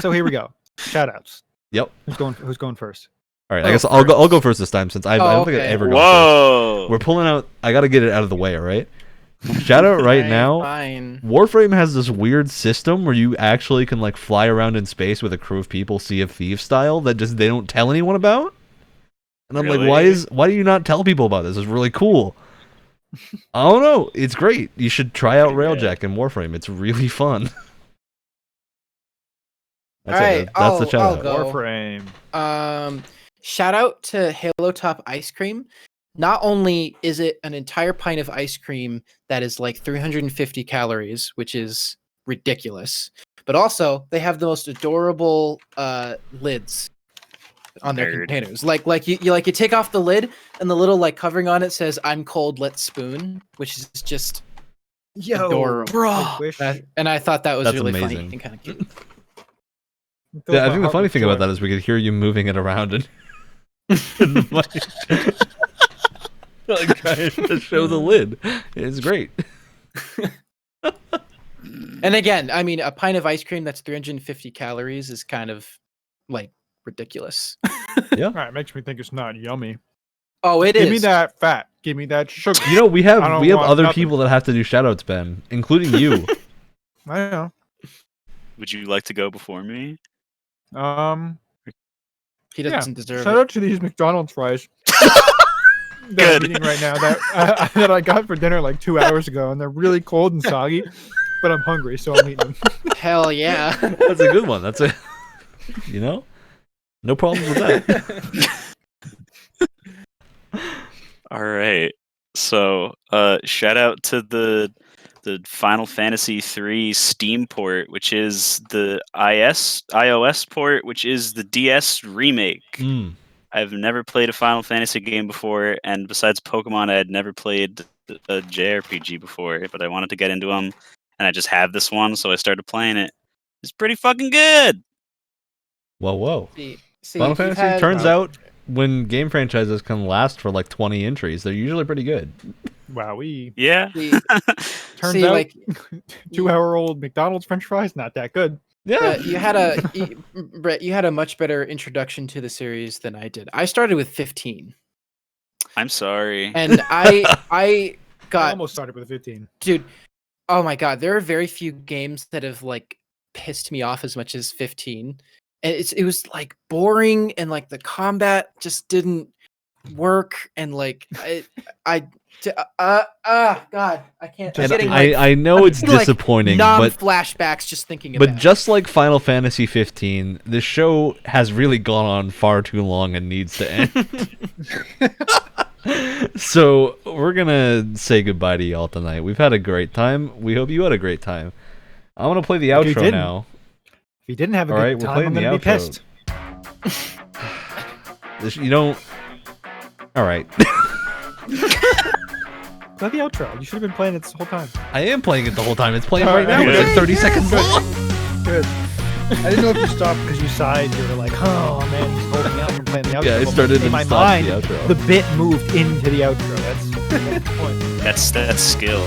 So here we go. Shoutouts. Yep. Who's going first? All right, I guess I'll go first this time since I don't think I've ever gone first. We're pulling out. I got to get it out of the way, all right? Shout out now. Fine. Warframe has this weird system where you actually can like fly around in space with a crew of people, Sea of Thieves style, that just they don't tell anyone about. And I'm like, why do you not tell people about this? It's really cool. I don't know. It's great. You should try out Pretty Railjack in Warframe. It's really fun. That's All it. right, That's the shout I'll out. go. Warframe. Shout out to Halo Top ice cream. Not only is it an entire pint of ice cream that is like 350 calories, which is ridiculous, but also they have the most adorable lids on their Nerd. containers. Like you take off the lid and the little like covering on it says "I'm cold, let's spoon," which is just adorable. I wish. And I thought that was That's really funny amazing. and kind of cute. Yeah, I think the funny thing about that is we could hear you moving it around and like trying to show the lid. It's great. And again, I mean, a pint of ice cream that's 350 calories is kind of like ridiculous. Yeah. All right, makes me think it's not yummy. Oh, it is. Give me that fat. Give me that sugar. You know, we have I don't want other nothing. people that have to do shoutouts, Ben, including you. I know. Would you like to go before me? He doesn't deserve Shout it. out to these McDonald's fries that Good. I'm eating right now that I got for dinner like 2 hours ago, and they're really cold and soggy. But I'm hungry, so I'm eating them. Hell yeah. That's a good one. That's a, you know, no problems with that. All right. So, shout out to the Final Fantasy III Steam port, which is the iOS port, which is the DS remake. Mm. I've never played a Final Fantasy game before, and besides Pokemon, I had never played a JRPG before, but I wanted to get into them, and I just have this one, so I started playing it. It's pretty fucking good. Whoa. See, Final you've Fantasy had- turns out when game franchises can last for like 20 entries, they're usually pretty good. Wowee. Yeah. see, Turns see, out like 2-hour-old McDonald's French fries not that good. Yeah. Brett, you had a much better introduction to the series than I did. I started with 15, I'm sorry. and I I got almost started with 15. dude. Oh my god, there are very few games that have like pissed me off as much as 15. And it was like boring, and like the combat just didn't work, and like God, I can't. I'm And getting like I know I'm it's getting, like, disappointing, numb but flashbacks just thinking about it. just like Final Fantasy 15, the show has really gone on far too long and needs to end. So we're gonna say goodbye to y'all tonight. We've had a great time. We hope you had a great time. I want to play the If you outro didn't, now. If you didn't have a All good right, we're time, playing I'm the gonna be outro. pissed. You don't. All right. Play the outro. You should have been playing it this whole time. I am playing it the whole time. It's playing All right now. right, It's like good. 30 seconds long. Good. I didn't know if you stopped because you sighed. You were like, "Oh man, he's holding out and playing the outro." Yeah, I But started in and my stopped mind. the outro. The bit moved into the outro. That's the point. That's skill.